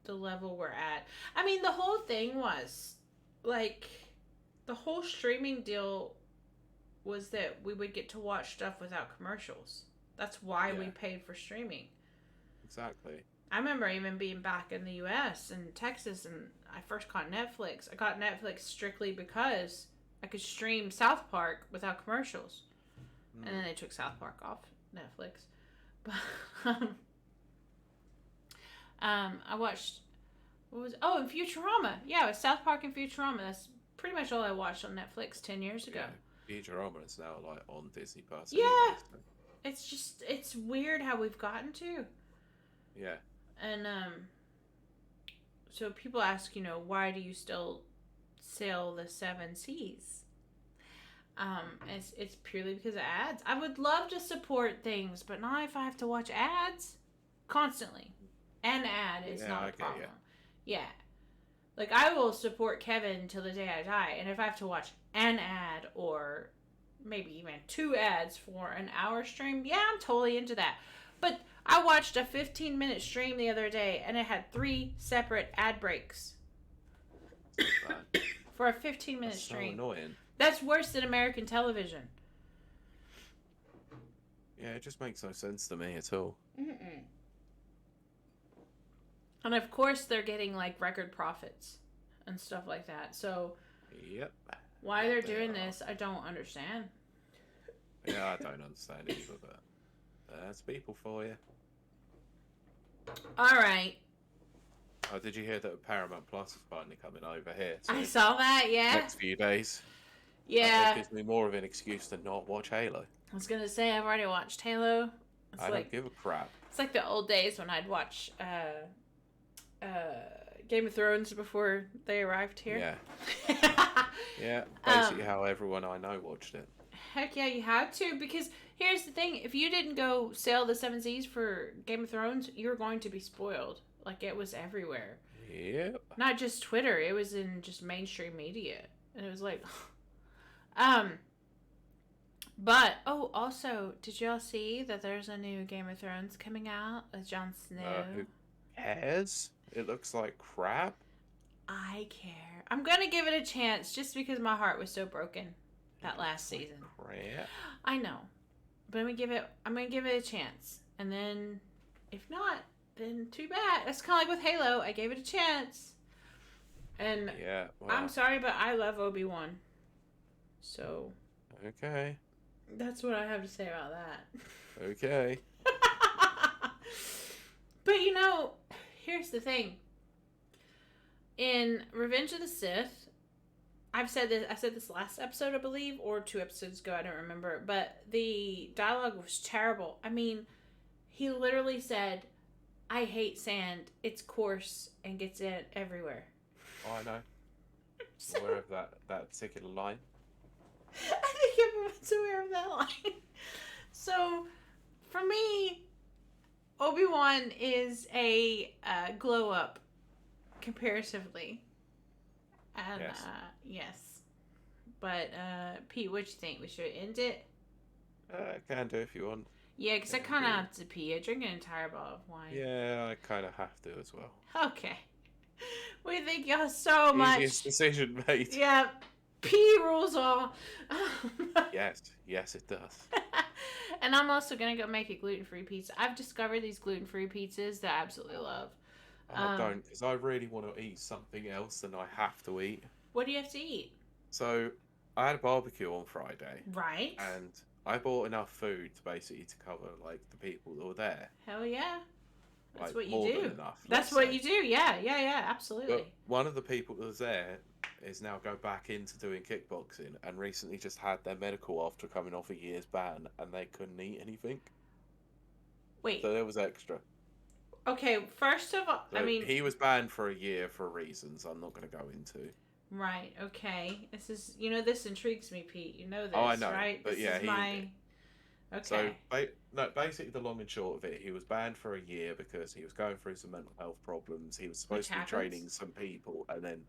The level we're at. I mean, the whole thing was the whole streaming deal was that we would get to watch stuff without commercials. That's why we paid for streaming. Exactly. I remember even being back in the US and Texas, and I first got Netflix. I got Netflix strictly because I could stream South Park without commercials. And then they took South Park off Netflix. But I watched and Futurama. Yeah, it was South Park and Futurama. That's pretty much all I watched on Netflix 10 years ago. Yeah, Futurama is now on Disney Plus. Yeah. Anyway, so. It's weird how we've gotten to. Yeah. And so people ask, why do you still sail the 7 seas? It's purely because of ads. I would love to support things, but not if I have to watch ads constantly. An ad is not a problem. Yeah. Like, I will support Kevin till the day I die, and if I have to watch an ad or maybe even 2 ads for an hour stream, yeah, I'm totally into that. But I watched a 15-minute stream the other day, and it had 3 separate ad breaks Bad. for a 15-minute That's so stream. annoying. That's worse than American television. Yeah, it just makes no sense to me at all. Mm-mm. And of course, they're getting like record profits and stuff like that. So, Yep. why they're doing this, I don't understand. Yeah, I don't understand either, but that's people for you. All right. Oh, did you hear that Paramount Plus is finally coming over here? I saw that, yeah. Next few days. Yeah. It gives me more of an excuse to not watch Halo. I was gonna say, I've already watched Halo. I don't give a crap. It's like the old days when I'd watch Game of Thrones before they arrived here. Yeah. Yeah, basically how everyone I know watched it. Heck yeah, you had to, because here's the thing. If you didn't go sail the 7 seas for Game of Thrones, you were going to be spoiled. Like, it was everywhere. Yep. Not just Twitter. It was in just mainstream media. And it was like... But, oh, also, did y'all see that there's a new Game of Thrones coming out with Jon Snow? Who cares? It looks like crap. I care. I'm gonna give it a chance just because my heart was so broken that last season. Crap. I know. But I'm gonna give it a chance. And then if not, then too bad. That's kinda like with Halo. I gave it a chance. And Yeah, well, I'm sorry, but I love Obi-Wan. So okay. that's what I have to say about that. Okay. But you know, here's the thing. In Revenge of the Sith, I said this last episode, I believe, or 2 episodes ago, I don't remember, but the dialogue was terrible. I mean, he literally said, "I hate sand. It's coarse and gets in everywhere." Oh, I know. So, I'm aware of that particular line. I think everyone's aware of that line. So, for me, Obi-Wan is a glow up comparatively. And, Yes. yes. But, Pete, what you think? We should end it? Can do if you want. Yeah, because I Yeah, kind of yeah. have to pee. I drink an entire bottle of wine. Yeah, I kind of have to as well. Okay. We thank y'all so much. Easiest decision made. Yeah, pee rules all. Yes, it does. And I'm also going to go make a gluten-free pizza. I've discovered these gluten-free pizzas that I absolutely love. I don't, because I really want to eat something else than I have to eat. What do you have to eat? So, I had a barbecue on Friday, Right. and I bought enough food basically to cover like the people that were there. Hell yeah. That's Like, what you more do. than enough, That's let's what say. you do. Yeah, absolutely. But one of the people that was there is now going back into doing kickboxing, and recently just had their medical after coming off a year's ban, and they couldn't eat anything. Wait. So there was extra. Okay, first of all, So I mean... he was banned for a year for reasons I'm not going to go into. Right, okay. This is... You know, this intrigues me, Pete. You know this, Oh, I know, right? but this yeah, is my... So, Okay. basically, the long and short of it, he was banned for a year because he was going through some mental health problems. He was supposed to be happens. training some people, and then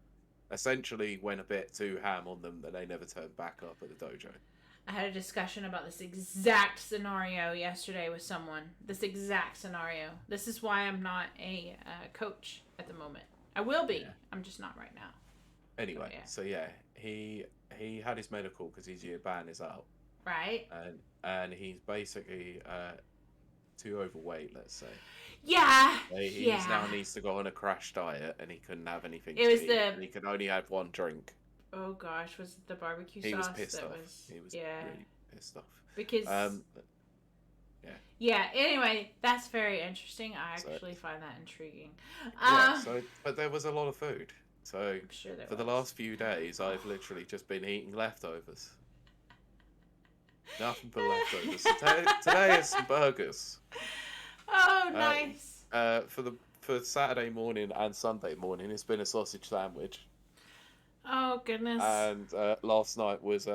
essentially went a bit too ham on them that they never turned back up at the dojo. I had a discussion about this exact scenario yesterday with someone. This exact scenario. This is why I'm not a coach at the moment. I will be. Yeah. I'm just not right now. Anyway, so yeah, he had his medical because his year ban is out, Right? and he's basically too overweight, let's say. Yeah. He now needs to go on a crash diet, and he couldn't have anything. It was to eat, the- and he could only have one drink. Oh gosh, was it the barbecue He sauce was pissed that off. was? He was yeah. really pissed off. Because. Yeah. Anyway, that's very interesting. I actually find that intriguing. Yeah. But there was a lot of food. So I'm sure there for the was. last few days, I've literally just been eating leftovers. Nothing but leftovers. Today is some burgers. Oh, nice. For Saturday morning and Sunday morning, it's been a sausage sandwich. Oh goodness. And last night was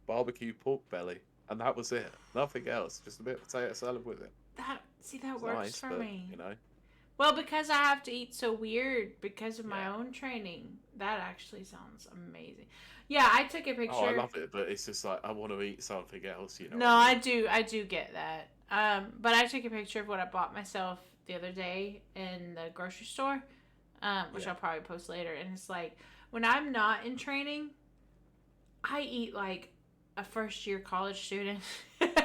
barbecue pork belly, and that was it. Nothing else. Just a bit of potato salad with it. that It's works nice, for but, me. you know. Well, because I have to eat so weird because of my Yeah. own training. That actually sounds amazing. Yeah, I took a picture. Oh, I love it, but it's just like I want to eat something else. You know. No, I do get that. But I took a picture of what I bought myself the other day in the grocery store, which Yeah. I'll probably post later. And it's like, when I'm not in training, I eat like a first year college student. Brilliant.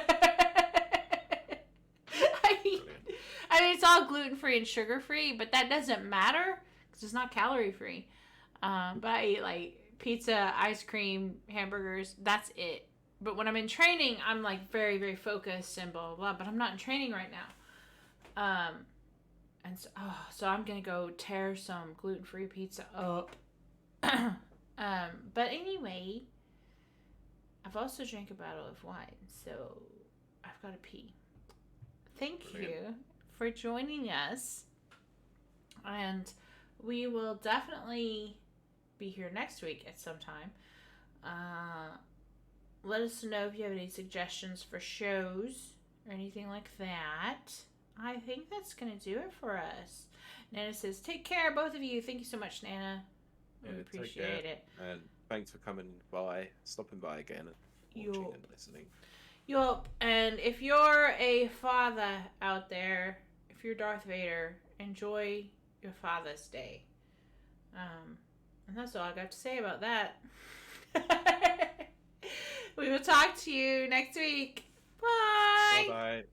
I mean, it's all gluten free and sugar free, but that doesn't matter because it's not calorie free. But I eat like pizza, ice cream, hamburgers. That's it. But when I'm in training, I'm like very, very focused and blah, blah, blah. But I'm not in training right now. And so, so I'm going to go tear some gluten free pizza up. But anyway, I've also drank a bottle of wine, so I've got to pee. Thank Brilliant. you for joining us. And we will definitely be here next week at some time. Let us know if you have any suggestions for shows or anything like that. I think that's going to do it for us. Nana says, take care, both of you. Thank you so much, Nana. We appreciate it. And thanks for coming by, stopping by again, and watching and listening. Yup. And if you're a father out there, if you're Darth Vader, enjoy your Father's Day. And that's all I got to say about that. We will talk to you next week. Bye. Bye-bye.